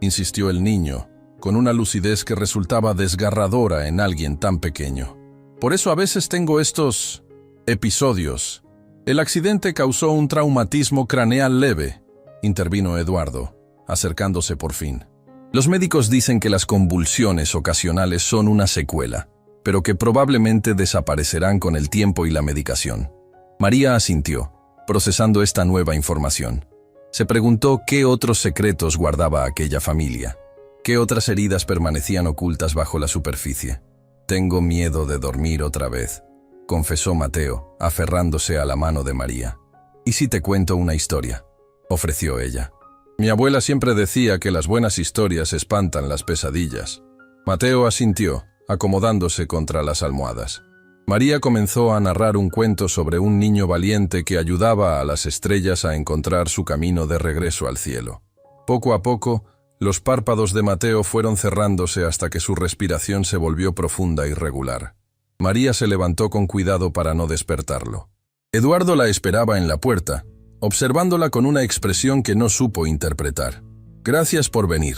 insistió el niño, con una lucidez que resultaba desgarradora en alguien tan pequeño. Por eso a veces tengo estos episodios. El accidente causó un traumatismo craneal leve, intervino Eduardo, acercándose por fin. Los médicos dicen que las convulsiones ocasionales son una secuela, pero que probablemente desaparecerán con el tiempo y la medicación. María asintió, procesando esta nueva información. Se preguntó qué otros secretos guardaba aquella familia, qué otras heridas permanecían ocultas bajo la superficie. Tengo miedo de dormir otra vez, confesó Mateo, aferrándose a la mano de María. ¿Y si te cuento una historia?, ofreció ella. Mi abuela siempre decía que las buenas historias espantan las pesadillas. Mateo asintió, acomodándose contra las almohadas. María comenzó a narrar un cuento sobre un niño valiente que ayudaba a las estrellas a encontrar su camino de regreso al cielo. Poco a poco, los párpados de Mateo fueron cerrándose hasta que su respiración se volvió profunda y regular. María se levantó con cuidado para no despertarlo. Eduardo la esperaba en la puerta, observándola con una expresión que no supo interpretar. «Gracias por venir»,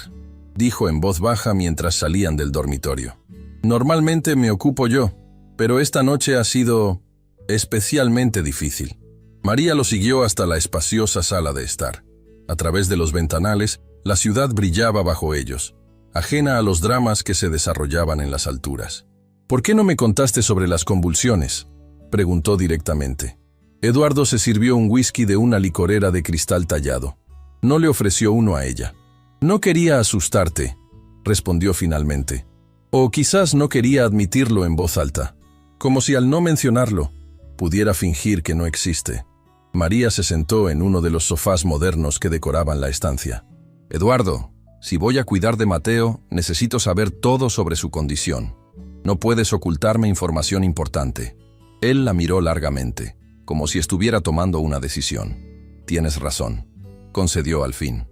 dijo en voz baja mientras salían del dormitorio. «Normalmente me ocupo yo, pero esta noche ha sido especialmente difícil». María lo siguió hasta la espaciosa sala de estar. A través de los ventanales, la ciudad brillaba bajo ellos, ajena a los dramas que se desarrollaban en las alturas. «¿Por qué no me contaste sobre las convulsiones?», preguntó directamente. Eduardo se sirvió un whisky de una licorera de cristal tallado. No le ofreció uno a ella. «No quería asustarte», respondió finalmente. O quizás no quería admitirlo en voz alta, como si al no mencionarlo, pudiera fingir que no existe. María se sentó en uno de los sofás modernos que decoraban la estancia. «Eduardo, si voy a cuidar de Mateo, necesito saber todo sobre su condición. No puedes ocultarme información importante». Él la miró largamente, como si estuviera tomando una decisión. «Tienes razón», concedió al fin.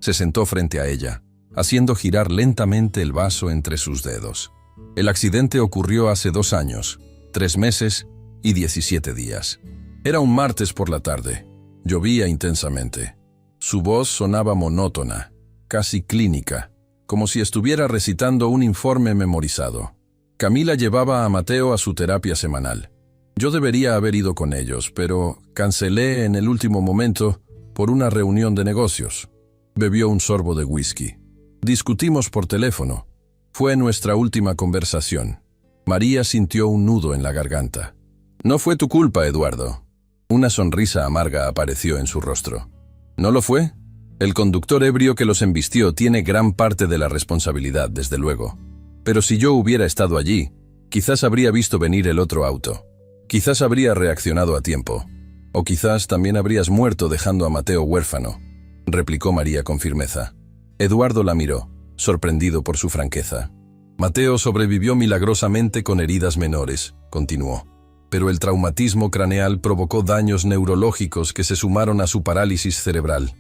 Se sentó frente a ella, haciendo girar lentamente el vaso entre sus dedos. El accidente ocurrió hace 2 años, 3 meses y 17 días. Era un martes por la tarde. Llovía intensamente. Su voz sonaba monótona, casi clínica, como si estuviera recitando un informe memorizado. Camila llevaba a Mateo a su terapia semanal. Yo debería haber ido con ellos, pero cancelé en el último momento por una reunión de negocios. Bebió un sorbo de whisky. Discutimos por teléfono. Fue nuestra última conversación. María sintió un nudo en la garganta. «No fue tu culpa, Eduardo». Una sonrisa amarga apareció en su rostro. «¿No lo fue? El conductor ebrio que los embistió tiene gran parte de la responsabilidad, desde luego. Pero si yo hubiera estado allí, quizás habría visto venir el otro auto. Quizás habría reaccionado a tiempo. O quizás también habrías muerto dejando a Mateo huérfano», replicó María con firmeza. Eduardo la miró, sorprendido por su franqueza. «Mateo sobrevivió milagrosamente con heridas menores», continuó. «Pero el traumatismo craneal provocó daños neurológicos que se sumaron a su parálisis cerebral.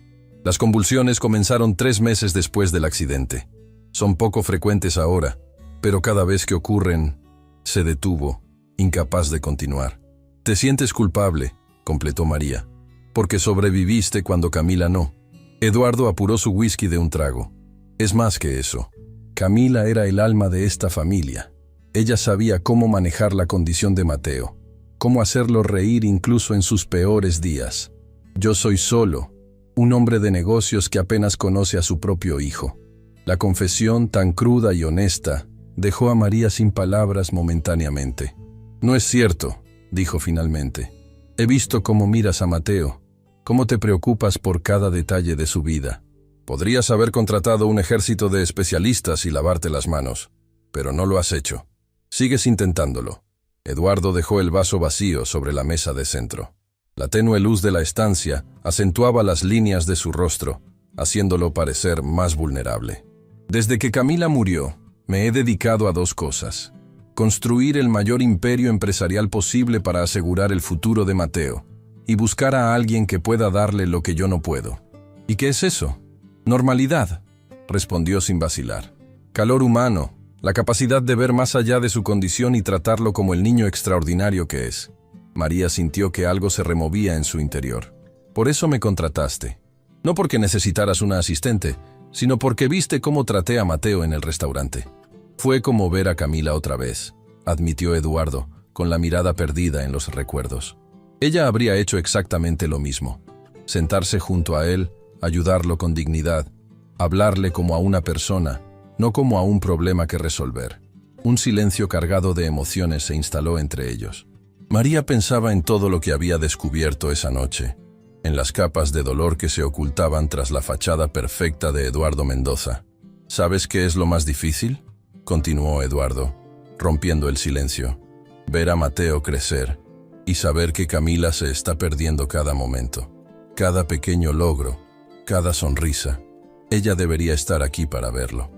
Las convulsiones comenzaron 3 meses después del accidente. Son poco frecuentes ahora, pero cada vez que ocurren, se detuvo, incapaz de continuar». «Te sientes culpable», completó María, «porque sobreviviste cuando Camila no». Eduardo apuró su whisky de un trago. «Es más que eso. Camila era el alma de esta familia. Ella sabía cómo manejar la condición de Mateo, cómo hacerlo reír incluso en sus peores días. Yo soy solo, un hombre de negocios que apenas conoce a su propio hijo». La confesión tan cruda y honesta dejó a María sin palabras momentáneamente. «No es cierto», dijo finalmente. He visto cómo miras a Mateo, cómo te preocupas por cada detalle de su vida. Podrías haber contratado un ejército de especialistas y lavarte las manos, pero no lo has hecho. Sigues intentándolo. Eduardo dejó el vaso vacío sobre la mesa de centro. La tenue luz de la estancia acentuaba las líneas de su rostro, haciéndolo parecer más vulnerable. Desde que Camila murió, me he dedicado a dos cosas: construir el mayor imperio empresarial posible para asegurar el futuro de Mateo, y buscar a alguien que pueda darle lo que yo no puedo. ¿Y qué es eso? Normalidad, respondió sin vacilar. Calor humano, la capacidad de ver más allá de su condición y tratarlo como el niño extraordinario que es. María sintió que algo se removía en su interior. Por eso me contrataste. No porque necesitaras una asistente, sino porque viste cómo traté a Mateo en el restaurante. Fue como ver a Camila otra vez, admitió Eduardo, con la mirada perdida en los recuerdos. Ella habría hecho exactamente lo mismo. Sentarse junto a él, ayudarlo con dignidad, hablarle como a una persona, no como a un problema que resolver. Un silencio cargado de emociones se instaló entre ellos. María pensaba en todo lo que había descubierto esa noche, en las capas de dolor que se ocultaban tras la fachada perfecta de Eduardo Mendoza. ¿Sabes qué es lo más difícil?, continuó Eduardo, rompiendo el silencio. Ver a Mateo crecer y saber que Camila se está perdiendo cada momento, cada pequeño logro, cada sonrisa. Ella debería estar aquí para verlo.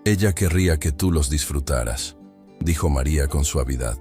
Ella querría que tú los disfrutaras, dijo María con suavidad.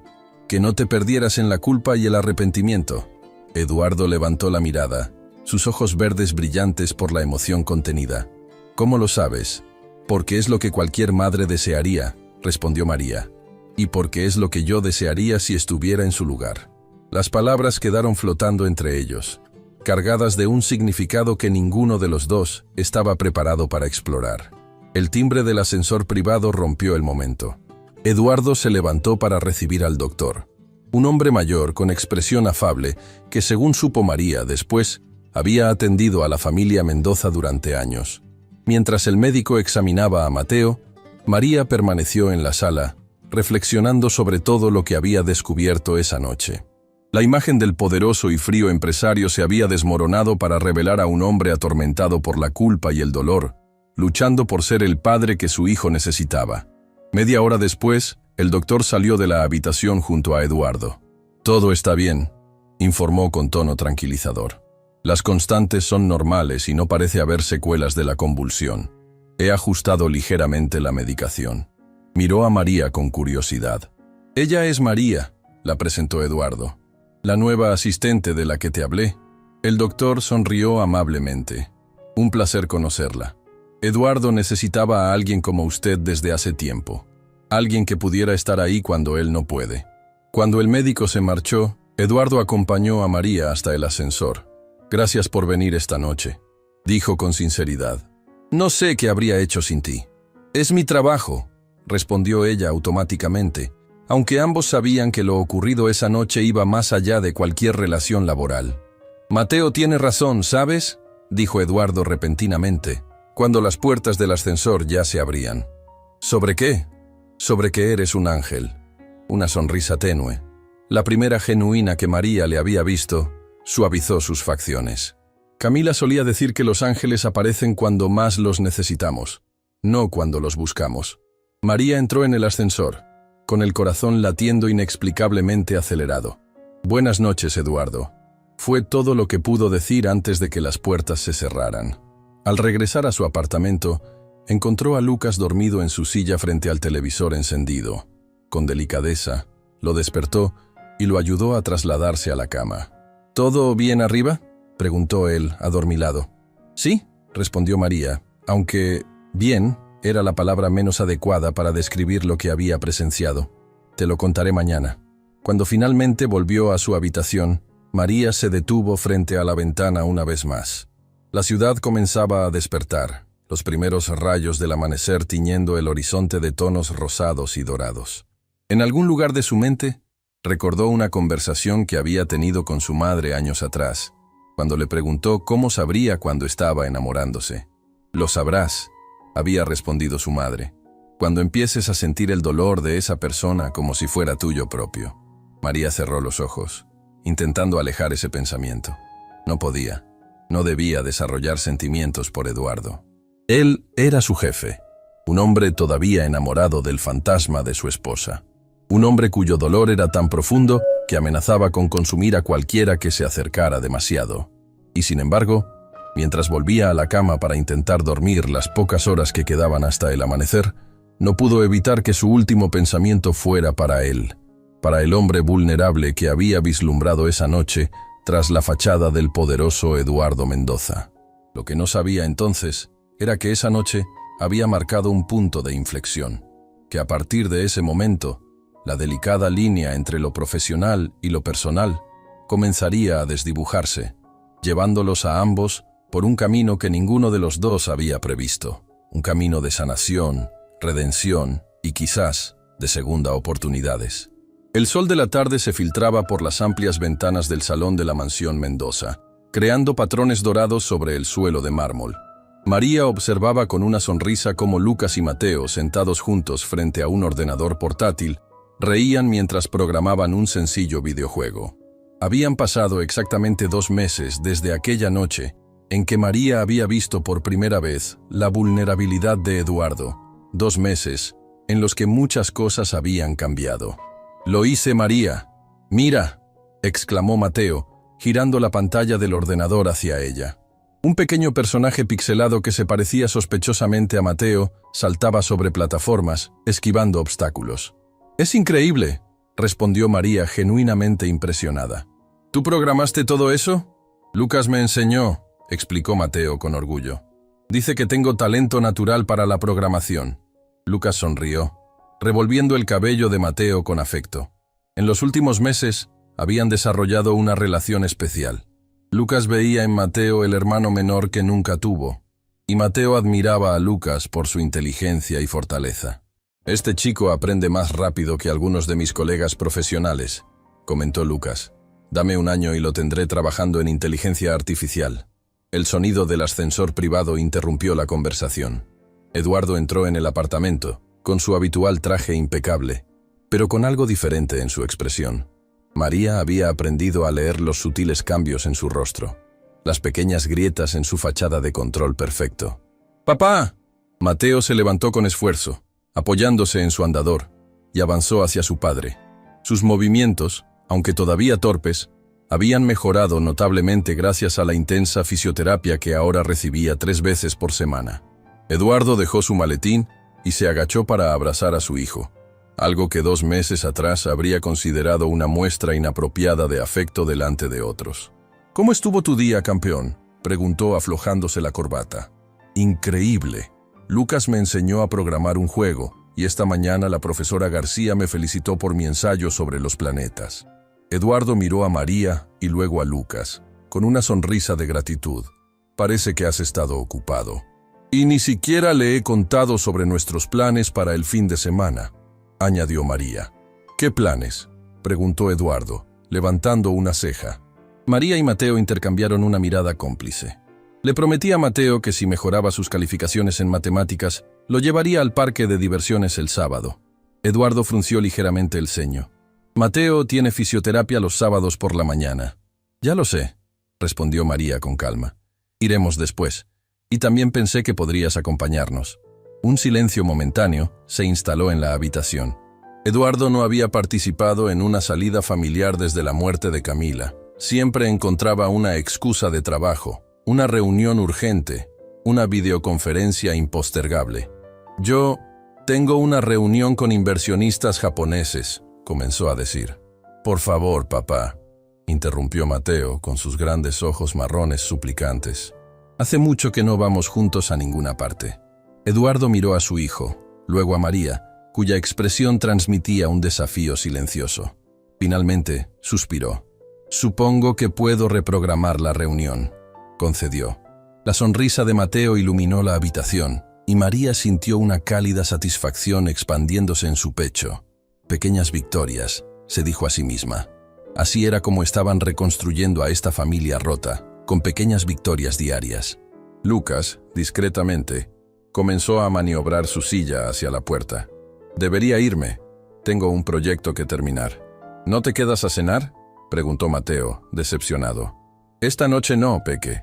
Que no te perdieras en la culpa y el arrepentimiento. Eduardo levantó la mirada, sus ojos verdes brillantes por la emoción contenida. ¿Cómo lo sabes? Porque es lo que cualquier madre desearía, respondió María. Y porque es lo que yo desearía si estuviera en su lugar. Las palabras quedaron flotando entre ellos, cargadas de un significado que ninguno de los dos estaba preparado para explorar. El timbre del ascensor privado rompió el momento. Eduardo se levantó para recibir al doctor, un hombre mayor con expresión afable que, según supo María después, había atendido a la familia Mendoza durante años. Mientras el médico examinaba a Mateo, María permaneció en la sala, reflexionando sobre todo lo que había descubierto esa noche. La imagen del poderoso y frío empresario se había desmoronado para revelar a un hombre atormentado por la culpa y el dolor, luchando por ser el padre que su hijo necesitaba. Media hora después, el doctor salió de la habitación junto a Eduardo. «Todo está bien», informó con tono tranquilizador. «Las constantes son normales y no parece haber secuelas de la convulsión. He ajustado ligeramente la medicación». Miró a María con curiosidad. «Ella es María», la presentó Eduardo. «La nueva asistente de la que te hablé». El doctor sonrió amablemente. «Un placer conocerla. Eduardo necesitaba a alguien como usted desde hace tiempo. Alguien que pudiera estar ahí cuando él no puede». Cuando el médico se marchó, Eduardo acompañó a María hasta el ascensor. «Gracias por venir esta noche», dijo con sinceridad. «No sé qué habría hecho sin ti». «Es mi trabajo», respondió ella automáticamente, aunque ambos sabían que lo ocurrido esa noche iba más allá de cualquier relación laboral. «Mateo tiene razón, ¿sabes?», dijo Eduardo repentinamente, cuando las puertas del ascensor ya se abrían. «¿Sobre qué?». «Sobre que eres un ángel». Una sonrisa tenue, la primera genuina que María le había visto, suavizó sus facciones. Camila solía decir que los ángeles aparecen cuando más los necesitamos, no cuando los buscamos. María entró en el ascensor, con el corazón latiendo inexplicablemente acelerado. «Buenas noches, Eduardo». Fue todo lo que pudo decir antes de que las puertas se cerraran. Al regresar a su apartamento, encontró a Lucas dormido en su silla frente al televisor encendido. Con delicadeza, lo despertó y lo ayudó a trasladarse a la cama. «¿Todo bien arriba?», preguntó él, adormilado. «Sí», respondió María, aunque «bien» era la palabra menos adecuada para describir lo que había presenciado. «Te lo contaré mañana». Cuando finalmente volvió a su habitación, María se detuvo frente a la ventana una vez más. La ciudad comenzaba a despertar, los primeros rayos del amanecer tiñendo el horizonte de tonos rosados y dorados. En algún lugar de su mente, recordó una conversación que había tenido con su madre años atrás, cuando le preguntó cómo sabría cuando estaba enamorándose. «Lo sabrás», había respondido su madre, «cuando empieces a sentir el dolor de esa persona como si fuera tuyo propio». María cerró los ojos, intentando alejar ese pensamiento. No podía, no debía desarrollar sentimientos por Eduardo. Él era su jefe, un hombre todavía enamorado del fantasma de su esposa. Un hombre cuyo dolor era tan profundo que amenazaba con consumir a cualquiera que se acercara demasiado. Y sin embargo, mientras volvía a la cama para intentar dormir las pocas horas que quedaban hasta el amanecer, no pudo evitar que su último pensamiento fuera para él, para el hombre vulnerable que había vislumbrado esa noche tras la fachada del poderoso Eduardo Mendoza. Lo que no sabía entonces era que esa noche había marcado un punto de inflexión, que a partir de ese momento, la delicada línea entre lo profesional y lo personal comenzaría a desdibujarse, llevándolos a ambos por un camino que ninguno de los dos había previsto, un camino de sanación, redención y quizás de segunda oportunidades. El sol de la tarde se filtraba por las amplias ventanas del salón de la mansión Mendoza, creando patrones dorados sobre el suelo de mármol. María observaba con una sonrisa cómo Lucas y Mateo, sentados juntos frente a un ordenador portátil, reían mientras programaban un sencillo videojuego. Habían pasado exactamente 2 meses desde aquella noche en que María había visto por primera vez la vulnerabilidad de Eduardo. 2 meses en los que muchas cosas habían cambiado. «Lo hice, María. Mira», exclamó Mateo, girando la pantalla del ordenador hacia ella. Un pequeño personaje pixelado que se parecía sospechosamente a Mateo saltaba sobre plataformas, esquivando obstáculos. «Es increíble», respondió María genuinamente impresionada. «¿Tú programaste todo eso?» «Lucas me enseñó», explicó Mateo con orgullo. «Dice que tengo talento natural para la programación». Lucas sonrió, revolviendo el cabello de Mateo con afecto. En los últimos meses habían desarrollado una relación especial. Lucas veía en Mateo el hermano menor que nunca tuvo, y Mateo admiraba a Lucas por su inteligencia y fortaleza. «Este chico aprende más rápido que algunos de mis colegas profesionales», comentó Lucas. «Dame 1 año y lo tendré trabajando en inteligencia artificial». El sonido del ascensor privado interrumpió la conversación. Eduardo entró en el apartamento, con su habitual traje impecable, pero con algo diferente en su expresión. María había aprendido a leer los sutiles cambios en su rostro, las pequeñas grietas en su fachada de control perfecto. «¡Papá!». Mateo se levantó con esfuerzo, apoyándose en su andador, y avanzó hacia su padre. Sus movimientos, aunque todavía torpes, habían mejorado notablemente gracias a la intensa fisioterapia que ahora recibía 3 veces por semana. Eduardo dejó su maletín y se agachó para abrazar a su hijo, algo que 2 meses atrás habría considerado una muestra inapropiada de afecto delante de otros. «¿Cómo estuvo tu día, campeón?», preguntó aflojándose la corbata. «Increíble. Lucas me enseñó a programar un juego, y esta mañana la profesora García me felicitó por mi ensayo sobre los planetas». Eduardo miró a María y luego a Lucas, con una sonrisa de gratitud. «Parece que has estado ocupado. Y ni siquiera le he contado sobre nuestros planes para el fin de semana», añadió María. «¿Qué planes?», preguntó Eduardo, levantando una ceja. María y Mateo intercambiaron una mirada cómplice. Le prometí a Mateo que si mejoraba sus calificaciones en matemáticas, lo llevaría al parque de diversiones el sábado. Eduardo frunció ligeramente el ceño. «Mateo tiene fisioterapia los sábados por la mañana». «Ya lo sé», respondió María con calma. «Iremos después. Y también pensé que podrías acompañarnos». Un silencio momentáneo se instaló en la habitación. Eduardo no había participado en una salida familiar desde la muerte de Camila. Siempre encontraba una excusa de trabajo, una reunión urgente, una videoconferencia impostergable. «Yo tengo una reunión con inversionistas japoneses», comenzó a decir. «Por favor, papá», interrumpió Mateo con sus grandes ojos marrones suplicantes. «Hace mucho que no vamos juntos a ninguna parte». Eduardo miró a su hijo, luego a María, cuya expresión transmitía un desafío silencioso. Finalmente, suspiró. «Supongo que puedo reprogramar la reunión», concedió. La sonrisa de Mateo iluminó la habitación, y María sintió una cálida satisfacción expandiéndose en su pecho. «Pequeñas victorias», se dijo a sí misma. Así era como estaban reconstruyendo a esta familia rota, con pequeñas victorias diarias. Lucas, discretamente, comenzó a maniobrar su silla hacia la puerta. «Debería irme. Tengo un proyecto que terminar». «¿No te quedas a cenar?», preguntó Mateo, decepcionado. Esta noche no, Peque,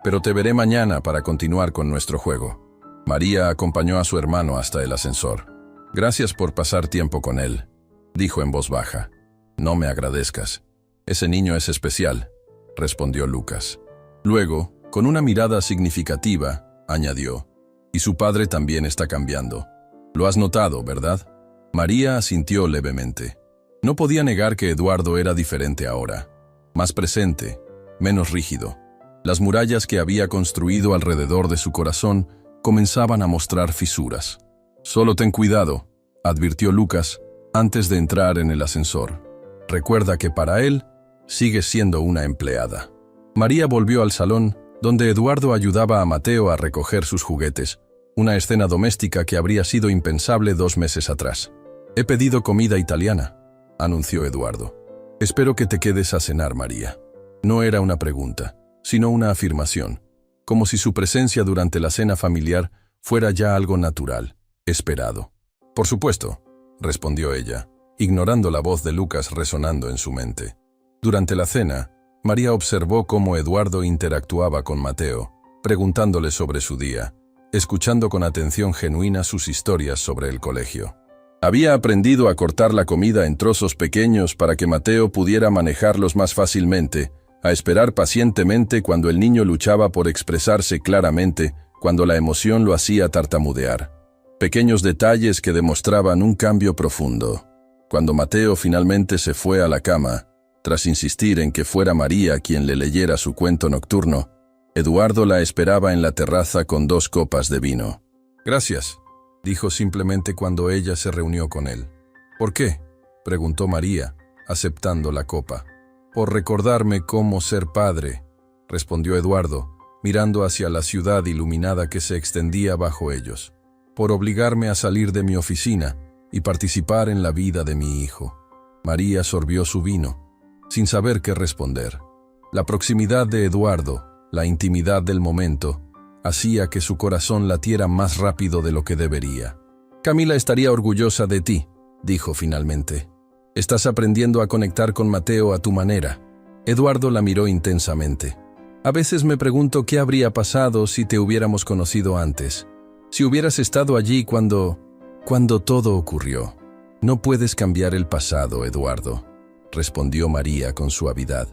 pero te veré mañana para continuar con nuestro juego. María acompañó a su hermano hasta el ascensor. Gracias por pasar tiempo con él, dijo en voz baja. No me agradezcas. Ese niño es especial, respondió Lucas. Luego, con una mirada significativa, añadió, y su padre también está cambiando. Lo has notado, ¿verdad? María asintió levemente. No podía negar que Eduardo era diferente ahora, más presente, menos rígido. Las murallas que había construido alrededor de su corazón comenzaban a mostrar fisuras. Solo ten cuidado, advirtió Lucas antes de entrar en el ascensor. Recuerda que para él, sigues siendo una empleada. María volvió al salón, donde Eduardo ayudaba a Mateo a recoger sus juguetes, una escena doméstica que habría sido impensable 2 meses atrás. He pedido comida italiana, anunció Eduardo. Espero que te quedes a cenar, María. No era una pregunta, sino una afirmación, como si su presencia durante la cena familiar fuera ya algo natural, esperado. Por supuesto, respondió ella, ignorando la voz de Lucas resonando en su mente. Durante la cena, María observó cómo Eduardo interactuaba con Mateo, preguntándole sobre su día, escuchando con atención genuina sus historias sobre el colegio. Había aprendido a cortar la comida en trozos pequeños para que Mateo pudiera manejarlos más fácilmente, a esperar pacientemente cuando el niño luchaba por expresarse claramente, cuando la emoción lo hacía tartamudear. Pequeños detalles que demostraban un cambio profundo. Cuando Mateo finalmente se fue a la cama, tras insistir en que fuera María quien le leyera su cuento nocturno, Eduardo la esperaba en la terraza con 2 copas de vino. Gracias, dijo simplemente cuando ella se reunió con él. ¿Por qué?, preguntó María, aceptando la copa. Por recordarme cómo ser padre, respondió Eduardo, mirando hacia la ciudad iluminada que se extendía bajo ellos. Por obligarme a salir de mi oficina y participar en la vida de mi hijo. María sorbió su vino, sin saber qué responder. La proximidad de Eduardo, la intimidad del momento, hacía que su corazón latiera más rápido de lo que debería. Camila estaría orgullosa de ti, dijo finalmente. Estás aprendiendo a conectar con Mateo a tu manera. Eduardo la miró intensamente. A veces me pregunto qué habría pasado si te hubiéramos conocido antes. Si hubieras estado allí cuando todo ocurrió. No puedes cambiar el pasado, Eduardo, respondió María con suavidad.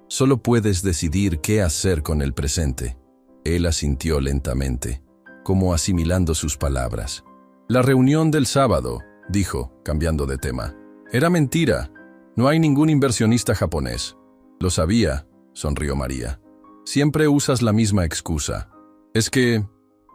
Solo puedes decidir qué hacer con el presente. Él asintió lentamente, como asimilando sus palabras. La reunión del sábado, dijo, cambiando de tema. Era mentira. No hay ningún inversionista japonés. Lo sabía, sonrió María. Siempre usas la misma excusa. Es que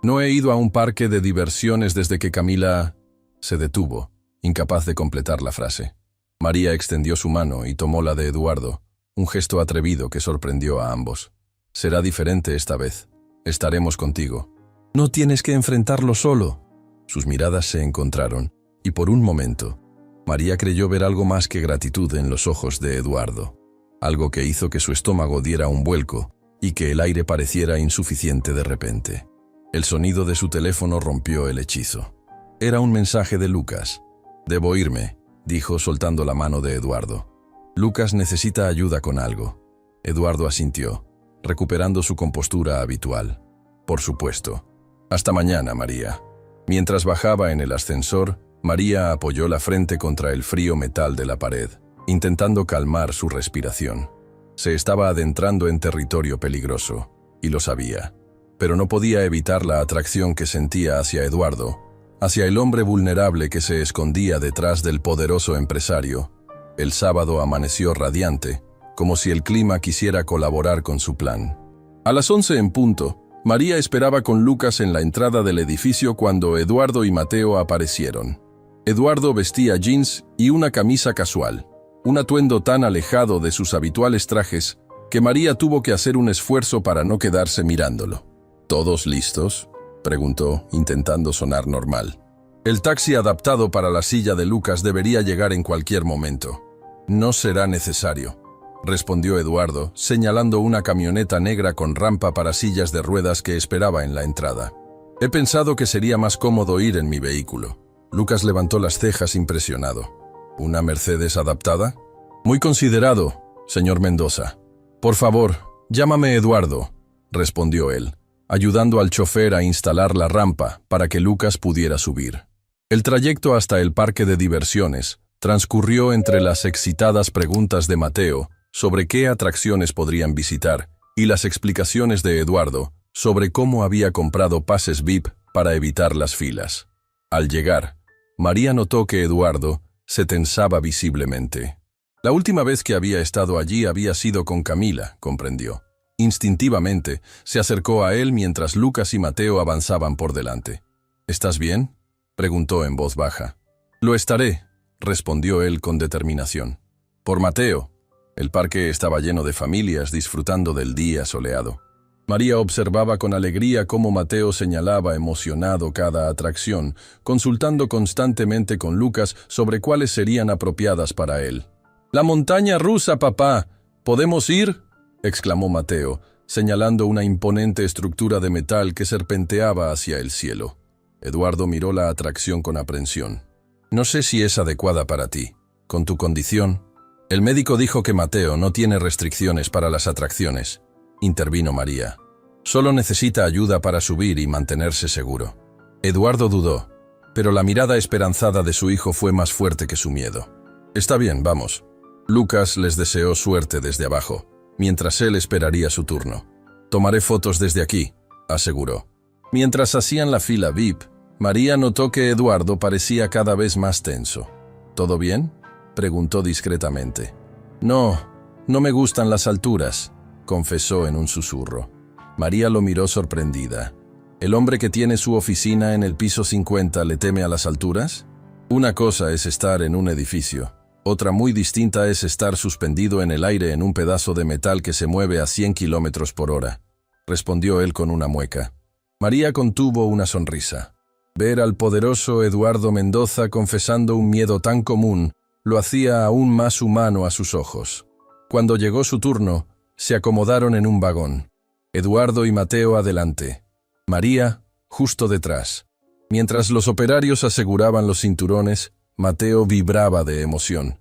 no he ido a un parque de diversiones desde que Camila se detuvo, incapaz de completar la frase. María extendió su mano y tomó la de Eduardo, un gesto atrevido que sorprendió a ambos. Será diferente esta vez. Estaremos contigo. No tienes que enfrentarlo solo. Sus miradas se encontraron, y por un momento, María creyó ver algo más que gratitud en los ojos de Eduardo, algo que hizo que su estómago diera un vuelco y que el aire pareciera insuficiente de repente. El sonido de su teléfono rompió el hechizo. Era un mensaje de Lucas. Debo irme, dijo soltando la mano de Eduardo. Lucas necesita ayuda con algo. Eduardo asintió, recuperando su compostura habitual. Por supuesto. Hasta mañana, María. Mientras bajaba en el ascensor, María apoyó la frente contra el frío metal de la pared, intentando calmar su respiración. Se estaba adentrando en territorio peligroso, y lo sabía, pero no podía evitar la atracción que sentía hacia Eduardo, hacia el hombre vulnerable que se escondía detrás del poderoso empresario. El sábado amaneció radiante, como si el clima quisiera colaborar con su plan. A las 11 en punto, María esperaba con Lucas en la entrada del edificio cuando Eduardo y Mateo aparecieron. Eduardo vestía jeans y una camisa casual, un atuendo tan alejado de sus habituales trajes que María tuvo que hacer un esfuerzo para no quedarse mirándolo. ¿Todos listos?, preguntó, intentando sonar normal. El taxi adaptado para la silla de Lucas debería llegar en cualquier momento. No será necesario, respondió Eduardo, señalando una camioneta negra con rampa para sillas de ruedas que esperaba en la entrada. He pensado que sería más cómodo ir en mi vehículo. Lucas levantó las cejas impresionado. ¿Una Mercedes adaptada? Muy considerado, señor Mendoza. Por favor, llámame Eduardo, respondió él, ayudando al chofer a instalar la rampa para que Lucas pudiera subir. El trayecto hasta el parque de diversiones transcurrió entre las excitadas preguntas de Mateo sobre qué atracciones podrían visitar y las explicaciones de Eduardo sobre cómo había comprado pases VIP para evitar las filas. Al llegar, María notó que Eduardo se tensaba visiblemente. La última vez que había estado allí había sido con Camila, comprendió. Instintivamente, se acercó a él mientras Lucas y Mateo avanzaban por delante. ¿Estás bien?, preguntó en voz baja. Lo estaré, respondió él con determinación. Por Mateo. El parque estaba lleno de familias disfrutando del día soleado. María observaba con alegría cómo Mateo señalaba emocionado cada atracción, consultando constantemente con Lucas sobre cuáles serían apropiadas para él. «¡La montaña rusa, papá! ¿Podemos ir?», exclamó Mateo, señalando una imponente estructura de metal que serpenteaba hacia el cielo. Eduardo miró la atracción con aprensión. «No sé si es adecuada para ti. Con tu condición...» «El médico dijo que Mateo no tiene restricciones para las atracciones», intervino María. «Solo necesita ayuda para subir y mantenerse seguro». Eduardo dudó, pero la mirada esperanzada de su hijo fue más fuerte que su miedo. «Está bien, vamos». Lucas les deseó suerte desde abajo, mientras él esperaría su turno. «Tomaré fotos desde aquí», aseguró. Mientras hacían la fila VIP, María notó que Eduardo parecía cada vez más tenso. «¿Todo bien?», preguntó discretamente. «No, no me gustan las alturas», confesó en un susurro. María lo miró sorprendida. «¿El hombre que tiene su oficina en el piso 50 le teme a las alturas? Una cosa es estar en un edificio. Otra muy distinta es estar suspendido en el aire en un pedazo de metal que se mueve a 100 kilómetros por hora», respondió él con una mueca. María contuvo una sonrisa. Ver al poderoso Eduardo Mendoza confesando un miedo tan común lo hacía aún más humano a sus ojos. Cuando llegó su turno, se acomodaron en un vagón. Eduardo y Mateo adelante. María, justo detrás. Mientras los operarios aseguraban los cinturones, Mateo vibraba de emoción.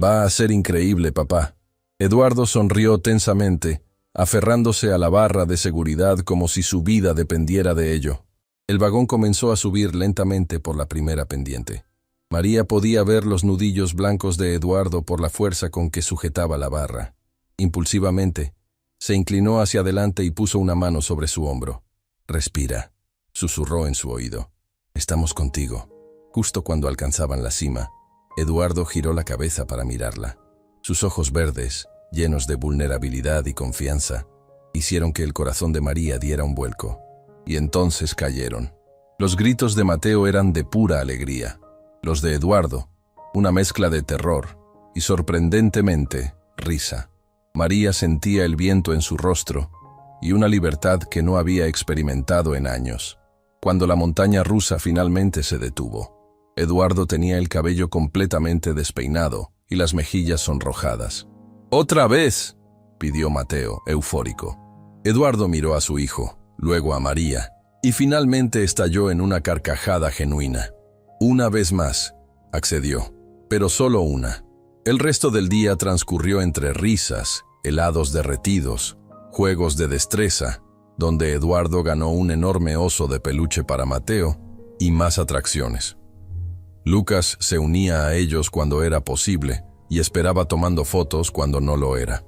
«Va a ser increíble, papá». Eduardo sonrió tensamente, aferrándose a la barra de seguridad como si su vida dependiera de ello. El vagón comenzó a subir lentamente por la primera pendiente. María podía ver los nudillos blancos de Eduardo por la fuerza con que sujetaba la barra. Impulsivamente, se inclinó hacia adelante y puso una mano sobre su hombro. «Respira», susurró en su oído. «Estamos contigo». Justo cuando alcanzaban la cima, Eduardo giró la cabeza para mirarla. Sus ojos verdes, llenos de vulnerabilidad y confianza, hicieron que el corazón de María diera un vuelco. Y entonces cayeron. Los gritos de Mateo eran de pura alegría. Los de Eduardo, una mezcla de terror y, sorprendentemente, risa. María sentía el viento en su rostro y una libertad que no había experimentado en años. Cuando la montaña rusa finalmente se detuvo, Eduardo tenía el cabello completamente despeinado y las mejillas sonrojadas. «¡Otra vez!», pidió Mateo, eufórico. Eduardo miró a su hijo, luego a María, y finalmente estalló en una carcajada genuina. «Una vez más», accedió, «pero solo una». El resto del día transcurrió entre risas, helados derretidos, juegos de destreza, donde Eduardo ganó un enorme oso de peluche para Mateo, y más atracciones. Lucas se unía a ellos cuando era posible y esperaba tomando fotos cuando no lo era.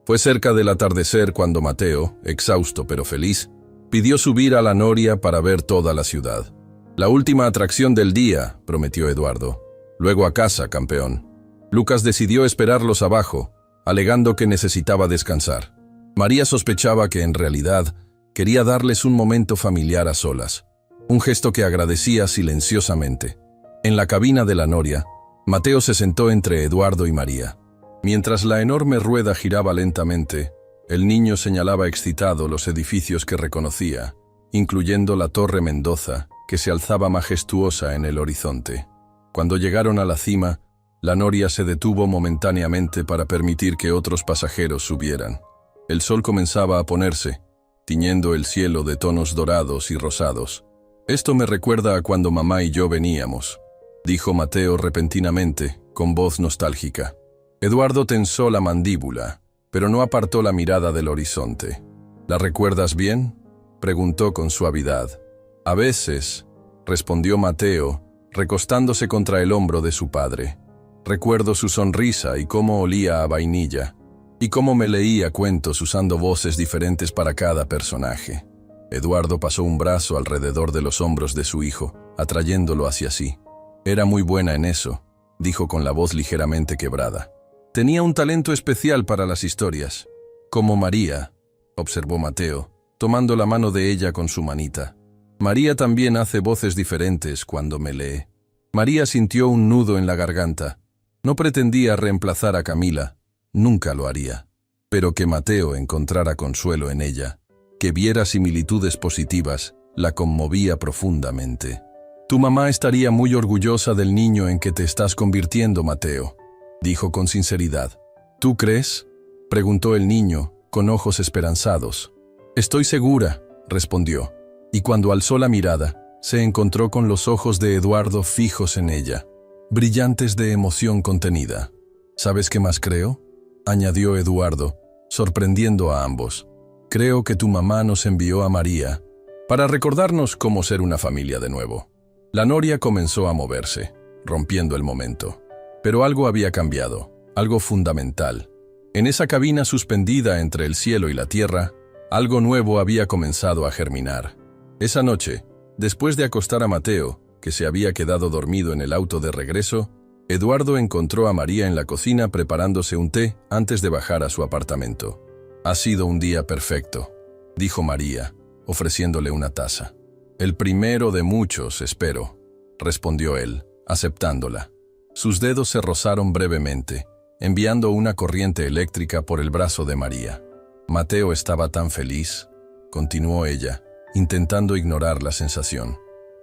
Fue cerca del atardecer cuando Mateo, exhausto pero feliz, pidió subir a la noria para ver toda la ciudad. «La última atracción del día», prometió Eduardo. «Luego a casa, campeón». Lucas decidió esperarlos abajo, alegando que necesitaba descansar. María sospechaba que en realidad quería darles un momento familiar a solas, un gesto que agradecía silenciosamente. En la cabina de la noria, Mateo se sentó entre Eduardo y María. Mientras la enorme rueda giraba lentamente, el niño señalaba excitado los edificios que reconocía, incluyendo la Torre Mendoza, que se alzaba majestuosa en el horizonte. Cuando llegaron a la cima, la noria se detuvo momentáneamente para permitir que otros pasajeros subieran. El sol comenzaba a ponerse, tiñendo el cielo de tonos dorados y rosados. «Esto me recuerda a cuando mamá y yo veníamos», dijo Mateo repentinamente, con voz nostálgica. Eduardo tensó la mandíbula, pero no apartó la mirada del horizonte. ¿La recuerdas bien?, preguntó con suavidad. A veces, respondió Mateo, recostándose contra el hombro de su padre. Recuerdo su sonrisa y cómo olía a vainilla, y cómo me leía cuentos usando voces diferentes para cada personaje. Eduardo pasó un brazo alrededor de los hombros de su hijo, atrayéndolo hacia sí. Era muy buena en eso, dijo con la voz ligeramente quebrada. Tenía un talento especial para las historias. Como María, observó Mateo, tomando la mano de ella con su manita. María también hace voces diferentes cuando me lee. María sintió un nudo en la garganta. No pretendía reemplazar a Camila, nunca lo haría. Pero que Mateo encontrara consuelo en ella, que viera similitudes positivas, la conmovía profundamente. Tu mamá estaría muy orgullosa del niño en que te estás convirtiendo, Mateo, dijo con sinceridad. ¿Tú crees?, preguntó el niño, con ojos esperanzados. Estoy segura, respondió, y cuando alzó la mirada, se encontró con los ojos de Eduardo fijos en ella, brillantes de emoción contenida. ¿Sabes qué más creo?, añadió Eduardo, sorprendiendo a ambos. Creo que tu mamá nos envió a María para recordarnos cómo ser una familia de nuevo. La noria comenzó a moverse, rompiendo el momento. Pero algo había cambiado, algo fundamental. En esa cabina suspendida entre el cielo y la tierra, algo nuevo había comenzado a germinar. Esa noche, después de acostar a Mateo, que se había quedado dormido en el auto de regreso, Eduardo encontró a María en la cocina preparándose un té antes de bajar a su apartamento. Ha sido un día perfecto, dijo María, ofreciéndole una taza. El primero de muchos, espero, respondió él, aceptándola. Sus dedos se rozaron brevemente, enviando una corriente eléctrica por el brazo de María. Mateo estaba tan feliz, continuó ella, intentando ignorar la sensación.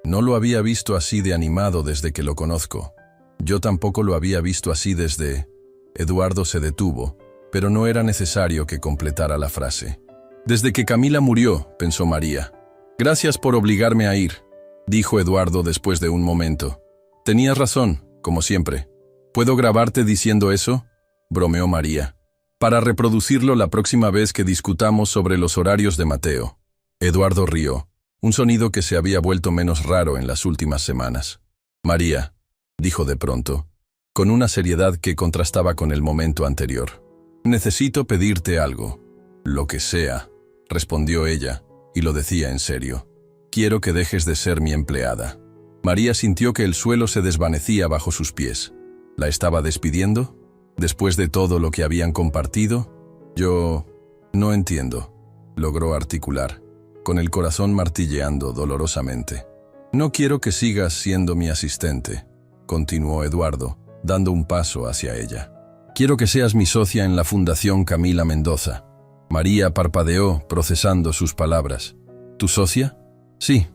No lo había visto así de animado desde que lo conozco. Yo tampoco lo había visto así desde... Eduardo se detuvo, pero no era necesario que completara la frase. Desde que Camila murió, pensó María. Gracias por obligarme a ir, dijo Eduardo después de un momento. Tenías razón, como siempre. ¿Puedo grabarte diciendo eso?, bromeó María, para reproducirlo la próxima vez que discutamos sobre los horarios de Mateo. Eduardo rió, un sonido que se había vuelto menos raro en las últimas semanas. María, dijo de pronto, con una seriedad que contrastaba con el momento anterior. Necesito pedirte algo. Lo que sea, respondió ella, y lo decía en serio. Quiero que dejes de ser mi empleada. María sintió que el suelo se desvanecía bajo sus pies. ¿La estaba despidiendo? ¿Después de todo lo que habían compartido? Yo... no entiendo, logró articular, con el corazón martilleando dolorosamente. No quiero que sigas siendo mi asistente, continuó Eduardo, dando un paso hacia ella. Quiero que seas mi socia en la Fundación Camila Mendoza. María parpadeó, procesando sus palabras. ¿Tu socia? Sí.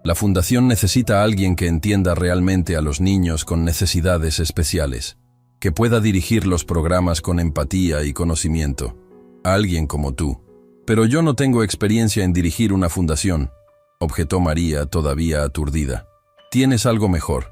La fundación necesita a alguien que entienda realmente a los niños con necesidades especiales, que pueda dirigir los programas con empatía y conocimiento. Alguien como tú. Pero yo no tengo experiencia en dirigir una fundación, objetó María, todavía aturdida. Tienes algo mejor.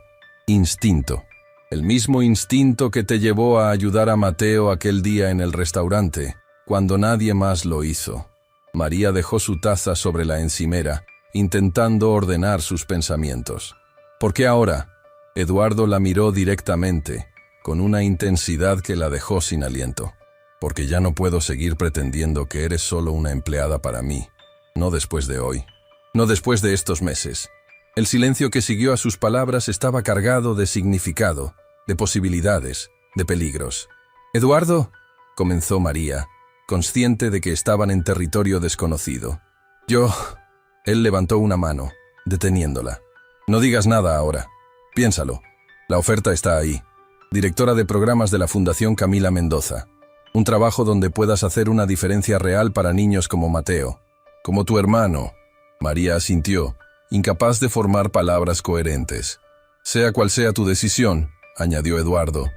Instinto. El mismo instinto que te llevó a ayudar a Mateo aquel día en el restaurante, cuando nadie más lo hizo. María dejó su taza sobre la encimera, intentando ordenar sus pensamientos. ¿Por qué ahora? Eduardo la miró directamente, con una intensidad que la dejó sin aliento. Porque ya no puedo seguir pretendiendo que eres solo una empleada para mí. No después de hoy. No después de estos meses. El silencio que siguió a sus palabras estaba cargado de significado, de posibilidades, de peligros. «Eduardo», comenzó María, consciente de que estaban en territorio desconocido. «Yo...» Él levantó una mano, deteniéndola. «No digas nada ahora. Piénsalo. La oferta está ahí. Directora de programas de la Fundación Camila Mendoza. Un trabajo donde puedas hacer una diferencia real para niños como Mateo. Como tu hermano». María asintió, incapaz de formar palabras coherentes. «Sea cual sea tu decisión», añadió Eduardo,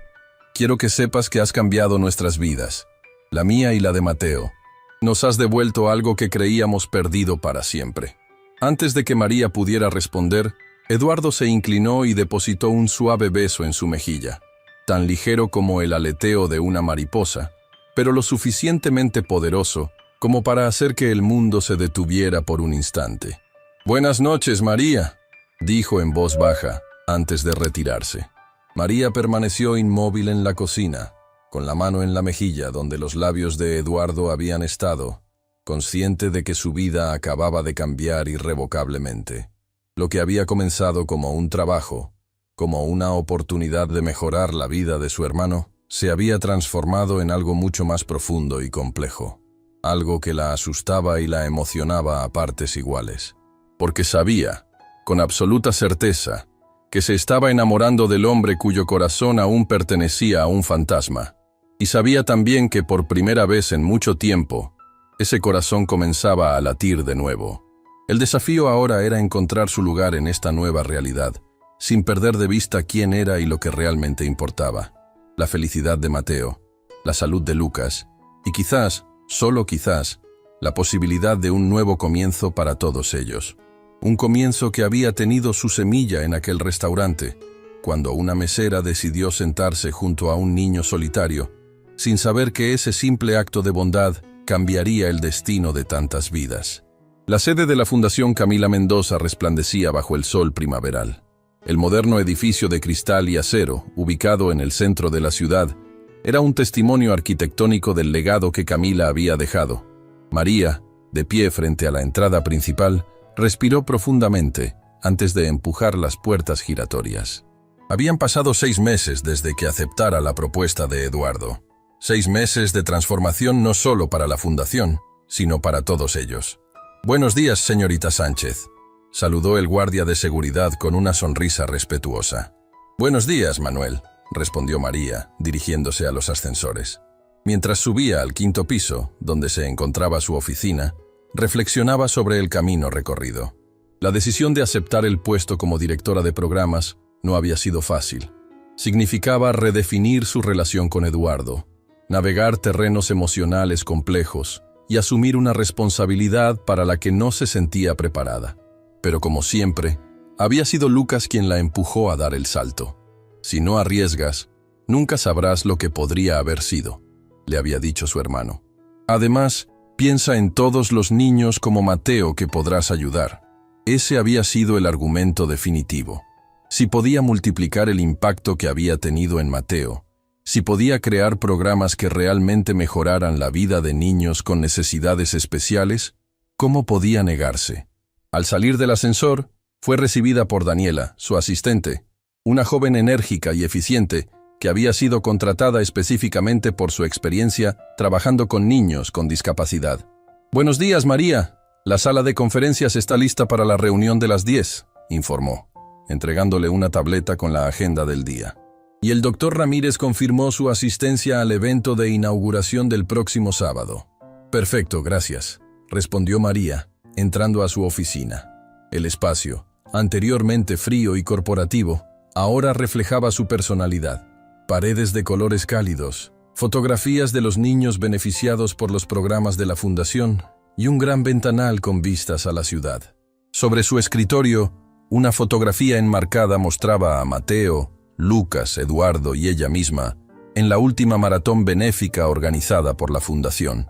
«quiero que sepas que has cambiado nuestras vidas, la mía y la de Mateo. Nos has devuelto algo que creíamos perdido para siempre». Antes de que María pudiera responder, Eduardo se inclinó y depositó un suave beso en su mejilla, tan ligero como el aleteo de una mariposa, pero lo suficientemente poderoso como para hacer que el mundo se detuviera por un instante. «Buenas noches, María», dijo en voz baja, antes de retirarse. María permaneció inmóvil en la cocina, con la mano en la mejilla donde los labios de Eduardo habían estado, consciente de que su vida acababa de cambiar irrevocablemente. Lo que había comenzado como un trabajo, como una oportunidad de mejorar la vida de su hermano, se había transformado en algo mucho más profundo y complejo. Algo que la asustaba y la emocionaba a partes iguales. Porque sabía, con absoluta certeza, que se estaba enamorando del hombre cuyo corazón aún pertenecía a un fantasma. Y sabía también que por primera vez en mucho tiempo, ese corazón comenzaba a latir de nuevo. El desafío ahora era encontrar su lugar en esta nueva realidad, sin perder de vista quién era y lo que realmente importaba. La felicidad de Mateo, la salud de Lucas, y quizás, solo quizás, la posibilidad de un nuevo comienzo para todos ellos. Un comienzo que había tenido su semilla en aquel restaurante, cuando una mesera decidió sentarse junto a un niño solitario, sin saber que ese simple acto de bondad cambiaría el destino de tantas vidas. La sede de la Fundación Camila Mendoza resplandecía bajo el sol primaveral. El moderno edificio de cristal y acero, ubicado en el centro de la ciudad, era un testimonio arquitectónico del legado que Camila había dejado. María, de pie frente a la entrada principal, respiró profundamente antes de empujar las puertas giratorias. Habían pasado 6 meses desde que aceptara la propuesta de Eduardo. 6 meses de transformación no solo para la fundación, sino para todos ellos. «Buenos días, señorita Sánchez», saludó el guardia de seguridad con una sonrisa respetuosa. «Buenos días, Manuel», respondió María, dirigiéndose a los ascensores. Mientras subía al 5º piso, donde se encontraba su oficina, reflexionaba sobre el camino recorrido. La decisión de aceptar el puesto como directora de programas no había sido fácil. Significaba redefinir su relación con Eduardo, navegar terrenos emocionales complejos y asumir una responsabilidad para la que no se sentía preparada. Pero como siempre, había sido Lucas quien la empujó a dar el salto. «Si no arriesgas, nunca sabrás lo que podría haber sido», le había dicho su hermano. «Además, piensa en todos los niños como Mateo que podrás ayudar». Ese había sido el argumento definitivo. Si podía multiplicar el impacto que había tenido en Mateo, si podía crear programas que realmente mejoraran la vida de niños con necesidades especiales, ¿cómo podía negarse? Al salir del ascensor, fue recibida por Daniela, su asistente, una joven enérgica y eficiente que había sido contratada específicamente por su experiencia trabajando con niños con discapacidad. «Buenos días, María. La sala de conferencias está lista para la reunión de las 10», informó, entregándole una tableta con la agenda del día. Y el doctor Ramírez confirmó su asistencia al evento de inauguración del próximo sábado. «Perfecto, gracias», respondió María, entrando a su oficina. El espacio, anteriormente frío y corporativo, ahora reflejaba su personalidad. Paredes de colores cálidos, fotografías de los niños beneficiados por los programas de la Fundación y un gran ventanal con vistas a la ciudad. Sobre su escritorio, una fotografía enmarcada mostraba a Mateo, Lucas, Eduardo y ella misma en la última maratón benéfica organizada por la Fundación.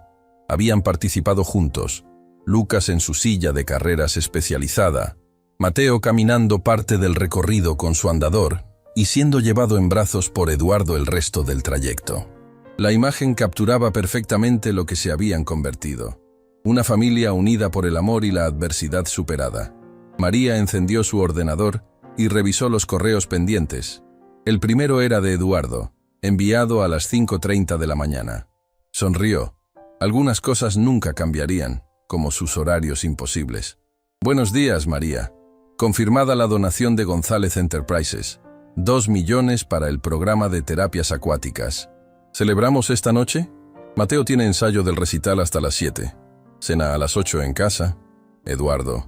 Habían participado juntos, Lucas en su silla de carreras especializada, Mateo caminando parte del recorrido con su andador y siendo llevado en brazos por Eduardo el resto del trayecto. La imagen capturaba perfectamente lo que se habían convertido. Una familia unida por el amor y la adversidad superada. María encendió su ordenador y revisó los correos pendientes. El primero era de Eduardo, enviado a las 5:30 de la mañana. Sonrió. Algunas cosas nunca cambiarían, como sus horarios imposibles. «Buenos días, María. Confirmada la donación de González Enterprises. 2 millones para el programa de terapias acuáticas. ¿Celebramos esta noche? Mateo tiene ensayo del recital hasta las 7. Cena a las 8 en casa. Eduardo».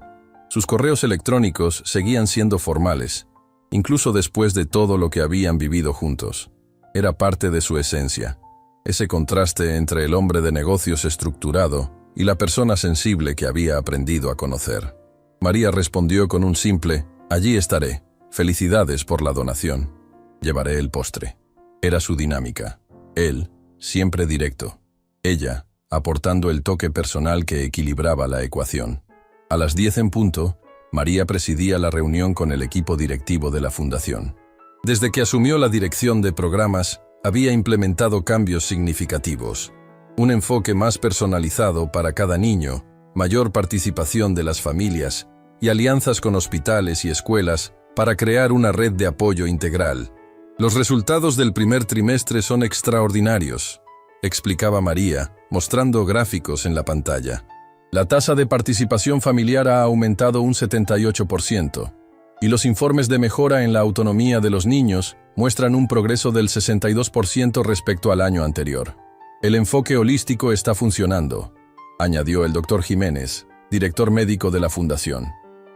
Sus correos electrónicos seguían siendo formales, incluso después de todo lo que habían vivido juntos. Era parte de su esencia, ese contraste entre el hombre de negocios estructurado y la persona sensible que había aprendido a conocer. María respondió con un simple «Allí estaré. Felicidades por la donación. Llevaré el postre». Era su dinámica. Él, siempre directo. ella, aportando el toque personal que equilibraba la ecuación. A las 10 en punto, María presidía la reunión con el equipo directivo de la fundación. Desde que asumió la dirección de programas, había implementado cambios significativos. Un enfoque más personalizado para cada niño, mayor participación de las familias y alianzas con hospitales y escuelas para crear una red de apoyo integral. Los resultados del primer trimestre son extraordinarios, explicaba María, mostrando gráficos en la pantalla. La tasa de participación familiar ha aumentado un 78%, y los informes de mejora en la autonomía de los niños muestran un progreso del 62% respecto al año anterior. El enfoque holístico está funcionando, añadió el Dr. Jiménez, director médico de la Fundación.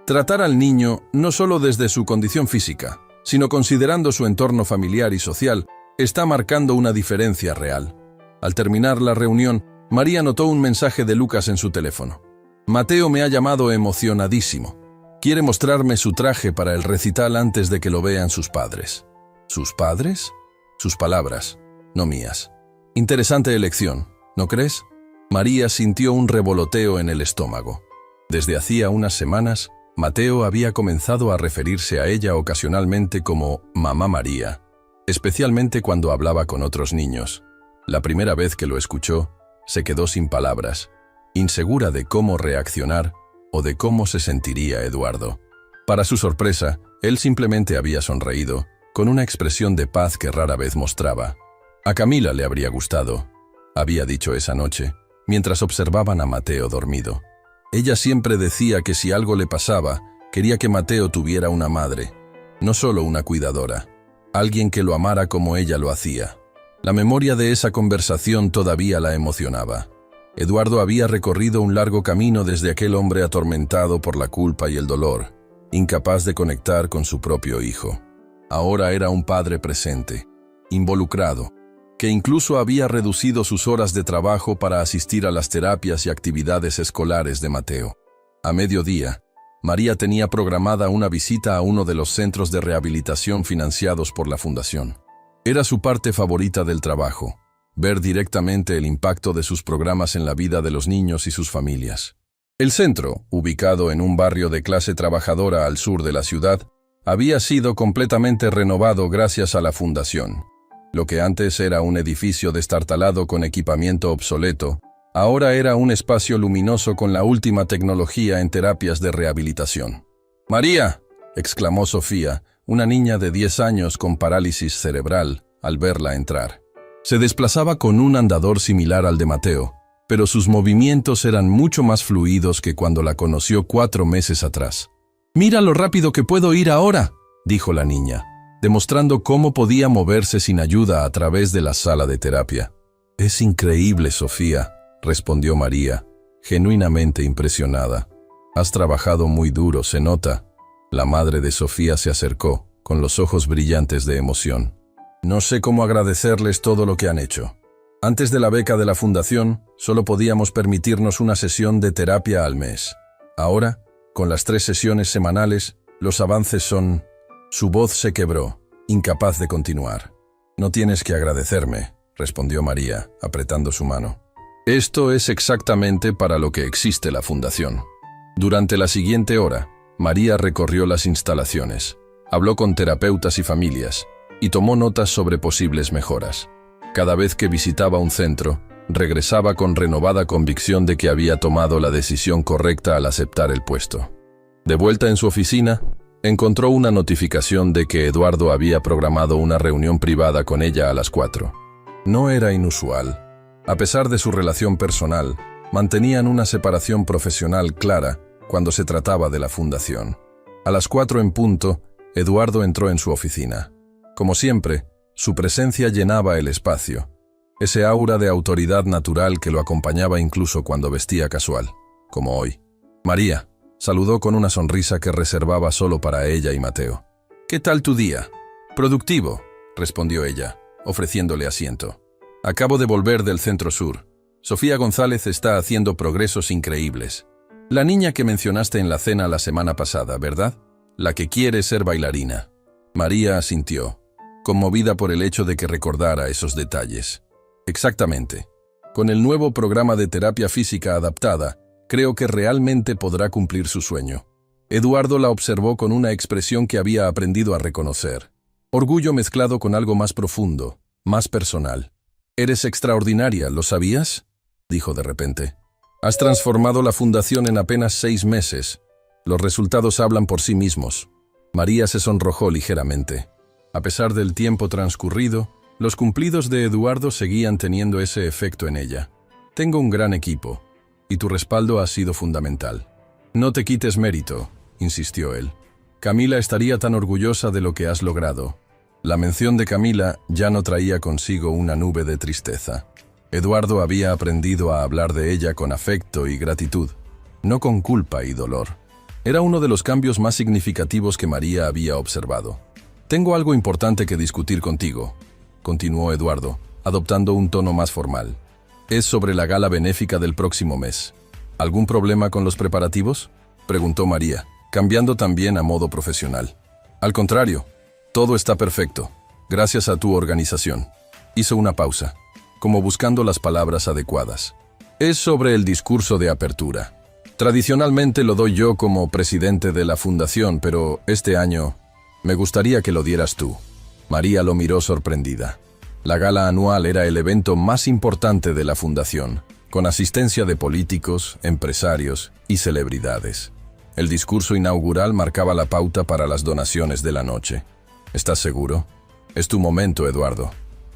Tratar al niño no solo desde su condición física, sino considerando su entorno familiar y social, está marcando una diferencia real. Al terminar la reunión, María notó un mensaje de Lucas en su teléfono. Mateo me ha llamado emocionadísimo. Quiere mostrarme su traje para el recital antes de que lo vean sus padres. ¿Sus padres? Sus palabras, no mías. Interesante elección, ¿no crees? María sintió un revoloteo en el estómago. Desde hacía unas semanas, Mateo había comenzado a referirse a ella ocasionalmente como Mamá María, especialmente cuando hablaba con otros niños. La primera vez que lo escuchó, se quedó sin palabras, insegura de cómo reaccionar o de cómo se sentiría Eduardo. Para su sorpresa, él simplemente había sonreído, con una expresión de paz que rara vez mostraba. A Camila le habría gustado, había dicho esa noche, mientras observaban a Mateo dormido. Ella siempre decía que si algo le pasaba, quería que Mateo tuviera una madre, no solo una cuidadora, alguien que lo amara como ella lo hacía. La memoria de esa conversación todavía la emocionaba. Eduardo había recorrido un largo camino desde aquel hombre atormentado por la culpa y el dolor, incapaz de conectar con su propio hijo. Ahora era un padre presente, involucrado, que incluso había reducido sus horas de trabajo para asistir a las terapias y actividades escolares de Mateo. A mediodía, María tenía programada una visita a uno de los centros de rehabilitación financiados por la Fundación. Era su parte favorita del trabajo, ver directamente el impacto de sus programas en la vida de los niños y sus familias. El centro, ubicado en un barrio de clase trabajadora al sur de la ciudad, había sido completamente renovado gracias a la Fundación. Lo que antes era un edificio destartalado con equipamiento obsoleto, ahora era un espacio luminoso con la última tecnología en terapias de rehabilitación. «¡María!», exclamó Sofía, una niña de 10 años con parálisis cerebral, al verla entrar. Se desplazaba con un andador similar al de Mateo, pero sus movimientos eran mucho más fluidos que cuando la conoció 4 meses atrás. «¡Mira lo rápido que puedo ir ahora!», dijo la niña, demostrando cómo podía moverse sin ayuda a través de la sala de terapia. «Es increíble, Sofía», respondió María, genuinamente impresionada. «Has trabajado muy duro, se nota». La madre de Sofía se acercó, con los ojos brillantes de emoción. «No sé cómo agradecerles todo lo que han hecho. Antes de la beca de la Fundación, solo podíamos permitirnos una sesión de terapia al mes. Ahora, con las 3 sesiones semanales, los avances son...». Su voz se quebró, incapaz de continuar. «No tienes que agradecerme», respondió María, apretando su mano. «Esto es exactamente para lo que existe la Fundación». Durante la siguiente hora, María recorrió las instalaciones, habló con terapeutas y familias, y tomó notas sobre posibles mejoras. Cada vez que visitaba un centro, regresaba con renovada convicción de que había tomado la decisión correcta al aceptar el puesto. De vuelta en su oficina, encontró una notificación de que Eduardo había programado una reunión privada con ella a las 4. No era inusual. A pesar de su relación personal, mantenían una separación profesional clara cuando se trataba de la Fundación. A las 4 en punto, Eduardo entró en su oficina. Como siempre, su presencia llenaba el espacio, ese aura de autoridad natural que lo acompañaba incluso cuando vestía casual, como hoy. «María», saludó con una sonrisa que reservaba solo para ella y Mateo. «¿Qué tal tu día?» «Productivo», respondió ella, ofreciéndole asiento. «Acabo de volver del Centro Sur. Sofía González está haciendo progresos increíbles. La niña que mencionaste en la cena la semana pasada, ¿verdad? La que quiere ser bailarina». María asintió, conmovida por el hecho de que recordara esos detalles. «Exactamente. Con el nuevo programa de terapia física adaptada, creo que realmente podrá cumplir su sueño. Eduardo la observó con una expresión que había aprendido a reconocer. Orgullo mezclado con algo más profundo, más personal. «Eres extraordinaria, ¿lo sabías?», dijo de repente. «Has transformado la fundación en apenas 6 meses. Los resultados hablan por sí mismos». María se sonrojó ligeramente. A pesar del tiempo transcurrido, los cumplidos de Eduardo seguían teniendo ese efecto en ella. «Tengo un gran equipo, y tu respaldo ha sido fundamental». «No te quites mérito», insistió él. «Camila estaría tan orgullosa de lo que has logrado». La mención de Camila ya no traía consigo una nube de tristeza. Eduardo había aprendido a hablar de ella con afecto y gratitud, no con culpa y dolor. Era uno de los cambios más significativos que María había observado. «Tengo algo importante que discutir contigo», continuó Eduardo, adoptando un tono más formal. «Es sobre la gala benéfica del próximo mes». «¿Algún problema con los preparativos?», preguntó María, cambiando también a modo profesional. «Al contrario, todo está perfecto, gracias a tu organización». Hizo una pausa, como buscando las palabras adecuadas. «Es sobre el discurso de apertura. Tradicionalmente lo doy yo como presidente de la fundación, pero este año me gustaría que lo dieras tú». María lo miró sorprendida. La gala anual era el evento más importante de la fundación, con asistencia de políticos, empresarios y celebridades. El discurso inaugural marcaba la pauta para las donaciones de la noche. «¿Estás seguro? Es tu momento, Eduardo.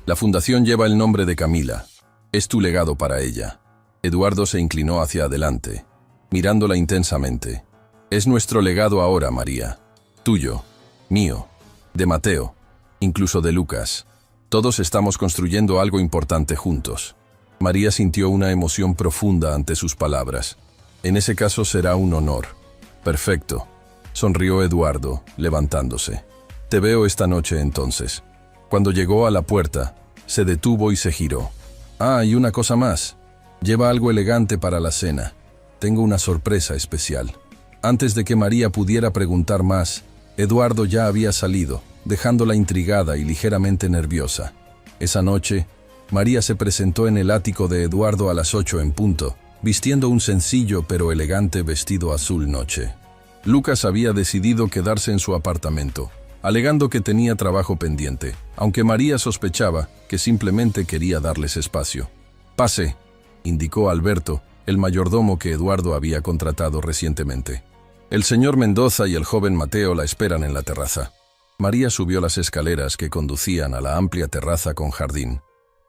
La fundación lleva el nombre de Camila. Es tu legado para ella». Eduardo se inclinó hacia adelante, mirándola intensamente. «Es nuestro legado ahora, María. Tuyo, mío, de Mateo, incluso de Lucas. Todos estamos construyendo algo importante juntos». María sintió una emoción profunda ante sus palabras. «En ese caso será un honor». «Perfecto», sonrió Eduardo, levantándose. «Te veo esta noche entonces». Cuando llegó a la puerta, se detuvo y se giró. «Ah, y una cosa más. Lleva algo elegante para la cena. Tengo una sorpresa especial». Antes de que María pudiera preguntar más, Eduardo ya había salido, dejándola intrigada y ligeramente nerviosa. Esa noche, María se presentó en el ático de Eduardo a las 8 en punto, vistiendo un sencillo pero elegante vestido azul noche. Lucas había decidido quedarse en su apartamento, alegando que tenía trabajo pendiente, aunque María sospechaba que simplemente quería darles espacio. «Pase», indicó Alberto, el mayordomo que Eduardo había contratado recientemente. «El señor Mendoza y el joven Mateo la esperan en la terraza». María subió las escaleras que conducían a la amplia terraza con jardín,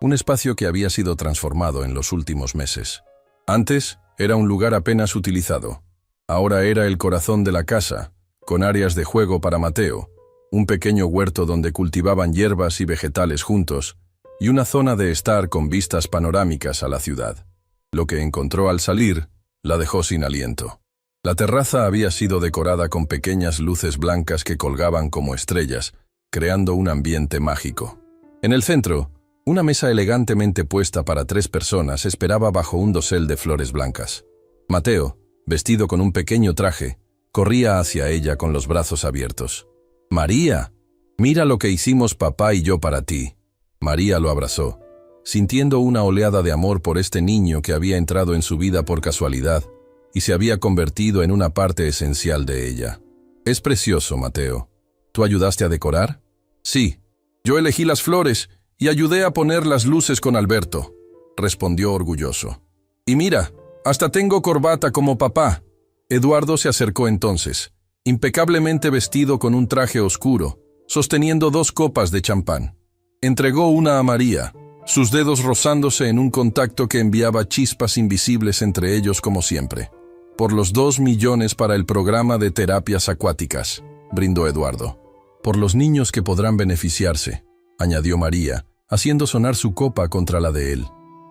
un espacio que había sido transformado en los últimos meses. Antes era un lugar apenas utilizado. Ahora era el corazón de la casa, con áreas de juego para Mateo, un pequeño huerto donde cultivaban hierbas y vegetales juntos, y una zona de estar con vistas panorámicas a la ciudad. Lo que encontró al salir la dejó sin aliento. La terraza había sido decorada con pequeñas luces blancas que colgaban como estrellas, creando un ambiente mágico. En el centro, una mesa elegantemente puesta para 3 personas esperaba bajo un dosel de flores blancas. Mateo, vestido con un pequeño traje, corría hacia ella con los brazos abiertos. «María, mira lo que hicimos papá y yo para ti». María lo abrazó, sintiendo una oleada de amor por este niño que había entrado en su vida por casualidad y se había convertido en una parte esencial de ella. «Es precioso, Mateo. ¿Tú ayudaste a decorar?» «Sí, yo elegí las flores y ayudé a poner las luces con Alberto», respondió orgulloso. «Y mira, hasta tengo corbata como papá». Eduardo se acercó entonces, impecablemente vestido con un traje oscuro, sosteniendo 2 copas de champán. Entregó una a María, sus dedos rozándose en un contacto que enviaba chispas invisibles entre ellos como siempre. «Por los 2 millones para el programa de terapias acuáticas», brindó Eduardo. «Por los niños que podrán beneficiarse», añadió María, haciendo sonar su copa contra la de él.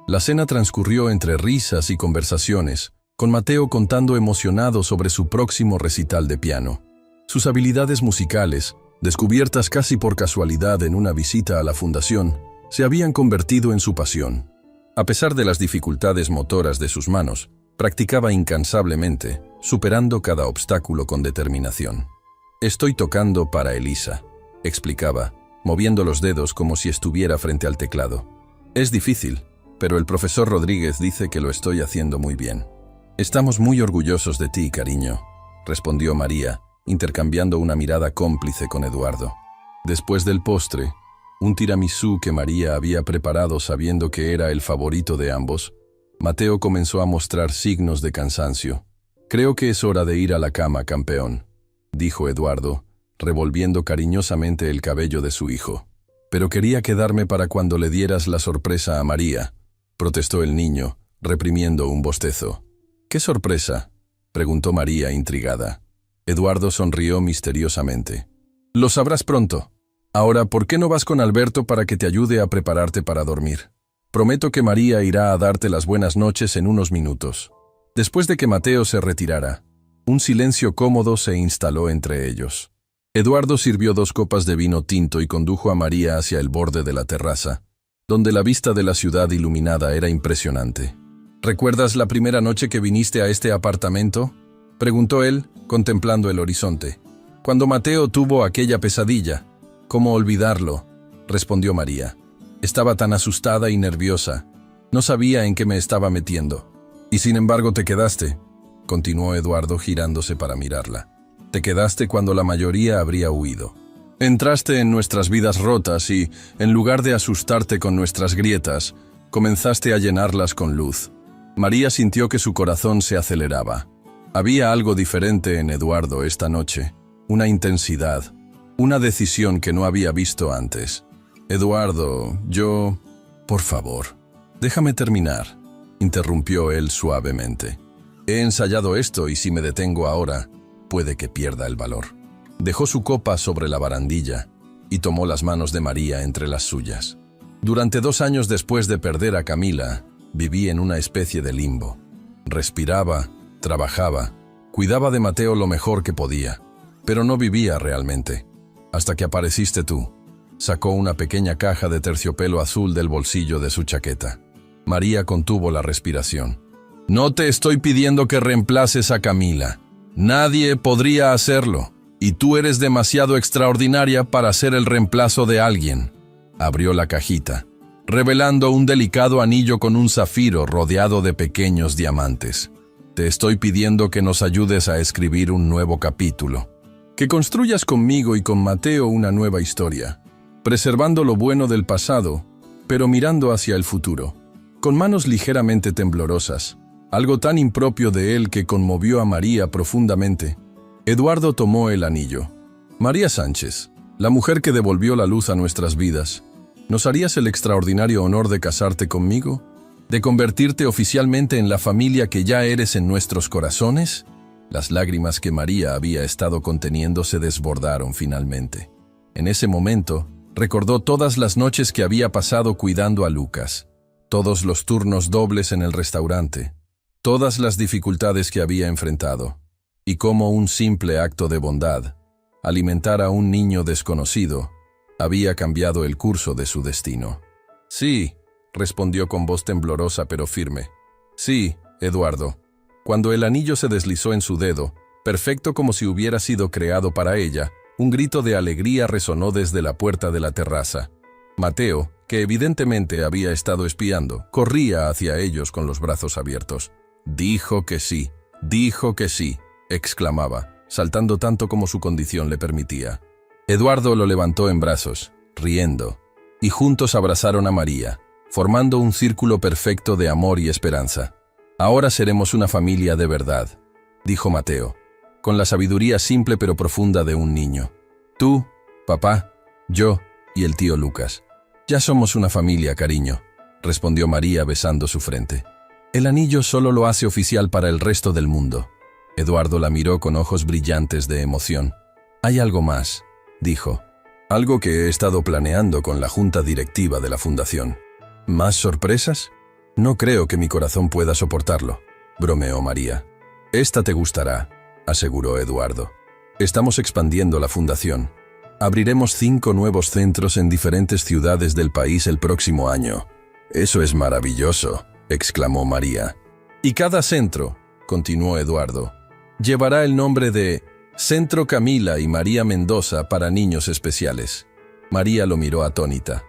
La cena transcurrió entre risas y conversaciones, con Mateo contando emocionado sobre su próximo recital de piano. Sus habilidades musicales, descubiertas casi por casualidad en una visita a la fundación, se habían convertido en su pasión. A pesar de las dificultades motoras de sus manos, practicaba incansablemente, superando cada obstáculo con determinación. «Estoy tocando para Elisa», explicaba, moviendo los dedos como si estuviera frente al teclado. «Es difícil, pero el profesor Rodríguez dice que lo estoy haciendo muy bien. Estamos muy orgullosos de ti, cariño, respondió María, intercambiando una mirada cómplice con Eduardo. Después del postre, un tiramisú que María había preparado sabiendo que era el favorito de ambos, Mateo comenzó a mostrar signos de cansancio. «Creo que es hora de ir a la cama, campeón», dijo Eduardo, revolviendo cariñosamente el cabello de su hijo. «Pero quería quedarme para cuando le dieras la sorpresa a María», protestó el niño, reprimiendo un bostezo. «¿Qué sorpresa?», preguntó María intrigada. Eduardo sonrió misteriosamente. «Lo sabrás pronto. Ahora, ¿por qué no vas con Alberto para que te ayude a prepararte para dormir? Prometo que María irá a darte las buenas noches en unos minutos». Después de que Mateo se retirara, un silencio cómodo se instaló entre ellos. Eduardo sirvió 2 copas de vino tinto y condujo a María hacia el borde de la terraza, donde la vista de la ciudad iluminada era impresionante. «¿Recuerdas la primera noche que viniste a este apartamento?», preguntó él, contemplando el horizonte. «Cuando Mateo tuvo aquella pesadilla». «¿Cómo olvidarlo?», respondió María. «Estaba tan asustada y nerviosa. No sabía en qué me estaba metiendo». «Y sin embargo te quedaste», continuó Eduardo girándose para mirarla. «Te quedaste cuando la mayoría habría huido. Entraste en nuestras vidas rotas y, en lugar de asustarte con nuestras grietas, comenzaste a llenarlas con luz». María sintió que su corazón se aceleraba. Había algo diferente en Eduardo esta noche, una intensidad, una decisión que no había visto antes. «Eduardo, yo... Por favor, déjame terminar», interrumpió él suavemente. «He ensayado esto y si me detengo ahora, puede que pierda el valor». Dejó su copa sobre la barandilla y tomó las manos de María entre las suyas. «Durante 2 años después de perder a Camila, viví en una especie de limbo. Respiraba, trabajaba, cuidaba de Mateo lo mejor que podía, pero no vivía realmente. Hasta que apareciste tú». Sacó una pequeña caja de terciopelo azul del bolsillo de su chaqueta. María contuvo la respiración. «No te estoy pidiendo que reemplaces a Camila. Nadie podría hacerlo, y tú eres demasiado extraordinaria para ser el reemplazo de alguien». Abrió la cajita, revelando un delicado anillo con un zafiro rodeado de pequeños diamantes. «Te estoy pidiendo que nos ayudes a escribir un nuevo capítulo. Que construyas conmigo y con Mateo una nueva historia, preservando lo bueno del pasado, pero mirando hacia el futuro». Con manos ligeramente temblorosas, algo tan impropio de él que conmovió a María profundamente, Eduardo tomó el anillo. «María Sánchez, la mujer que devolvió la luz a nuestras vidas, ¿nos harías el extraordinario honor de casarte conmigo? ¿De convertirte oficialmente en la familia que ya eres en nuestros corazones?» Las lágrimas que María había estado conteniendo se desbordaron finalmente. En ese momento, recordó todas las noches que había pasado cuidando a Lucas, todos los turnos dobles en el restaurante, todas las dificultades que había enfrentado, y cómo un simple acto de bondad, alimentar a un niño desconocido, había cambiado el curso de su destino. «Sí», respondió con voz temblorosa pero firme. «Sí, Eduardo». Cuando el anillo se deslizó en su dedo, perfecto como si hubiera sido creado para ella, un grito de alegría resonó desde la puerta de la terraza. Mateo, que evidentemente había estado espiando, corría hacia ellos con los brazos abiertos. «Dijo que sí, exclamaba, saltando tanto como su condición le permitía. Eduardo lo levantó en brazos, riendo, y juntos abrazaron a María, formando un círculo perfecto de amor y esperanza. «Ahora seremos una familia de verdad», dijo Mateo, con la sabiduría simple pero profunda de un niño. «Tú, papá, yo y el tío Lucas. Ya somos una familia, cariño», respondió María besando su frente. «El anillo solo lo hace oficial para el resto del mundo». Eduardo la miró con ojos brillantes de emoción. «Hay algo más», dijo. «Algo que he estado planeando con la junta directiva de la fundación». «¿Más sorpresas?» «No creo que mi corazón pueda soportarlo», bromeó María. «Esta te gustará», aseguró Eduardo. «Estamos expandiendo la fundación. Abriremos 5 nuevos centros en diferentes ciudades del país el próximo año». «Eso es maravilloso», exclamó María. «Y cada centro», continuó Eduardo, «llevará el nombre de Centro Camila y María Mendoza para niños especiales». María lo miró atónita.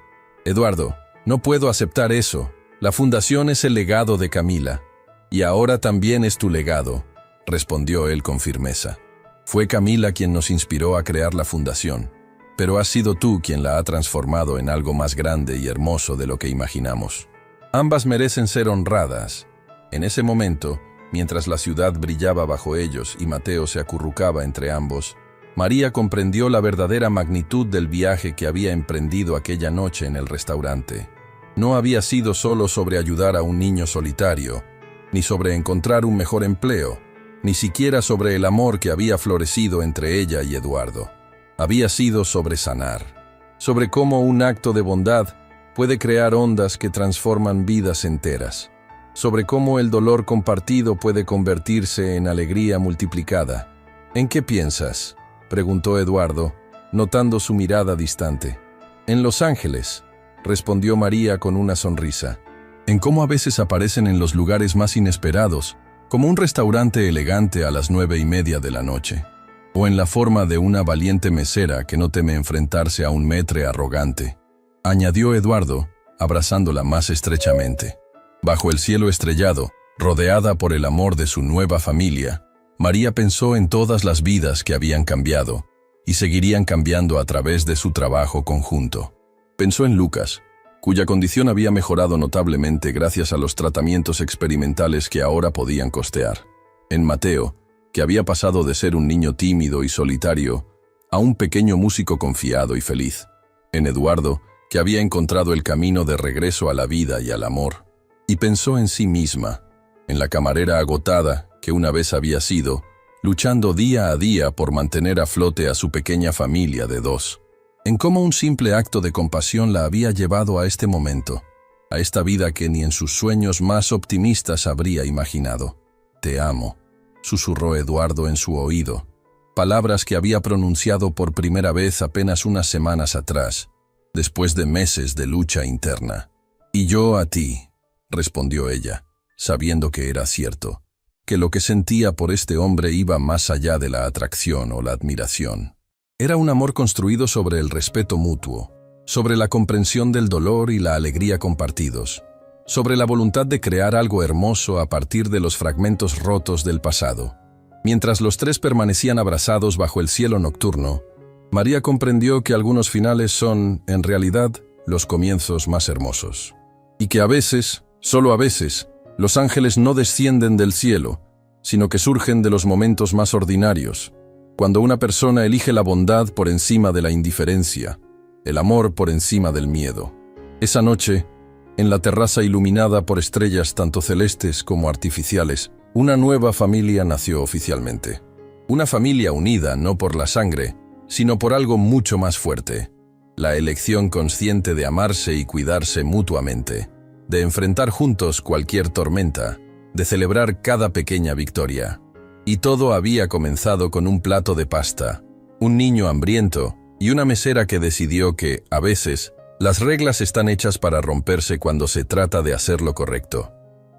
«Eduardo, no puedo aceptar eso», La fundación es el legado de Camila, y ahora también es tu legado, respondió él con firmeza. Fue Camila quien nos inspiró a crear la fundación, pero has sido tú quien la ha transformado en algo más grande y hermoso de lo que imaginamos. Ambas merecen ser honradas. En ese momento, mientras la ciudad brillaba bajo ellos y Mateo se acurrucaba entre ambos, María comprendió la verdadera magnitud del viaje que había emprendido aquella noche en el restaurante. No había sido solo sobre ayudar a un niño solitario, ni sobre encontrar un mejor empleo, ni siquiera sobre el amor que había florecido entre ella y Eduardo. Había sido sobre sanar, sobre cómo un acto de bondad puede crear ondas que transforman vidas enteras, sobre cómo el dolor compartido puede convertirse en alegría multiplicada. ¿En qué piensas?, preguntó Eduardo, notando su mirada distante. En Los Ángeles, respondió María con una sonrisa. En cómo a veces aparecen en los lugares más inesperados, como un restaurante elegante a las 9:30 de la noche, o en la forma de una valiente mesera que no teme enfrentarse a un maître arrogante, añadió Eduardo, abrazándola más estrechamente. Bajo el cielo estrellado, rodeada por el amor de su nueva familia, María pensó en todas las vidas que habían cambiado y seguirían cambiando a través de su trabajo conjunto. Pensó en Lucas, cuya condición había mejorado notablemente gracias a los tratamientos experimentales que ahora podían costear. En Mateo, que había pasado de ser un niño tímido y solitario a un pequeño músico confiado y feliz. En Eduardo, que había encontrado el camino de regreso a la vida y al amor. Y pensó en sí misma, en la camarera agotada que una vez había sido, luchando día a día por mantener a flote a su pequeña familia de 2. En cómo un simple acto de compasión la había llevado a este momento, a esta vida que ni en sus sueños más optimistas habría imaginado. «Te amo», susurró Eduardo en su oído, palabras que había pronunciado por primera vez apenas unas semanas atrás, después de meses de lucha interna. «Y yo a ti», respondió ella, sabiendo que era cierto, que lo que sentía por este hombre iba más allá de la atracción o la admiración. Era un amor construido sobre el respeto mutuo, sobre la comprensión del dolor y la alegría compartidos, sobre la voluntad de crear algo hermoso a partir de los fragmentos rotos del pasado. Mientras los tres permanecían abrazados bajo el cielo nocturno, María comprendió que algunos finales son, en realidad, los comienzos más hermosos. Y que a veces, solo a veces, los ángeles no descienden del cielo, sino que surgen de los momentos más ordinarios, cuando una persona elige la bondad por encima de la indiferencia, el amor por encima del miedo. Esa noche, en la terraza iluminada por estrellas tanto celestes como artificiales, una nueva familia nació oficialmente. Una familia unida no por la sangre, sino por algo mucho más fuerte, la elección consciente de amarse y cuidarse mutuamente, de enfrentar juntos cualquier tormenta, de celebrar cada pequeña victoria. Y todo había comenzado con un plato de pasta, un niño hambriento y una mesera que decidió que, a veces, las reglas están hechas para romperse cuando se trata de hacer lo correcto.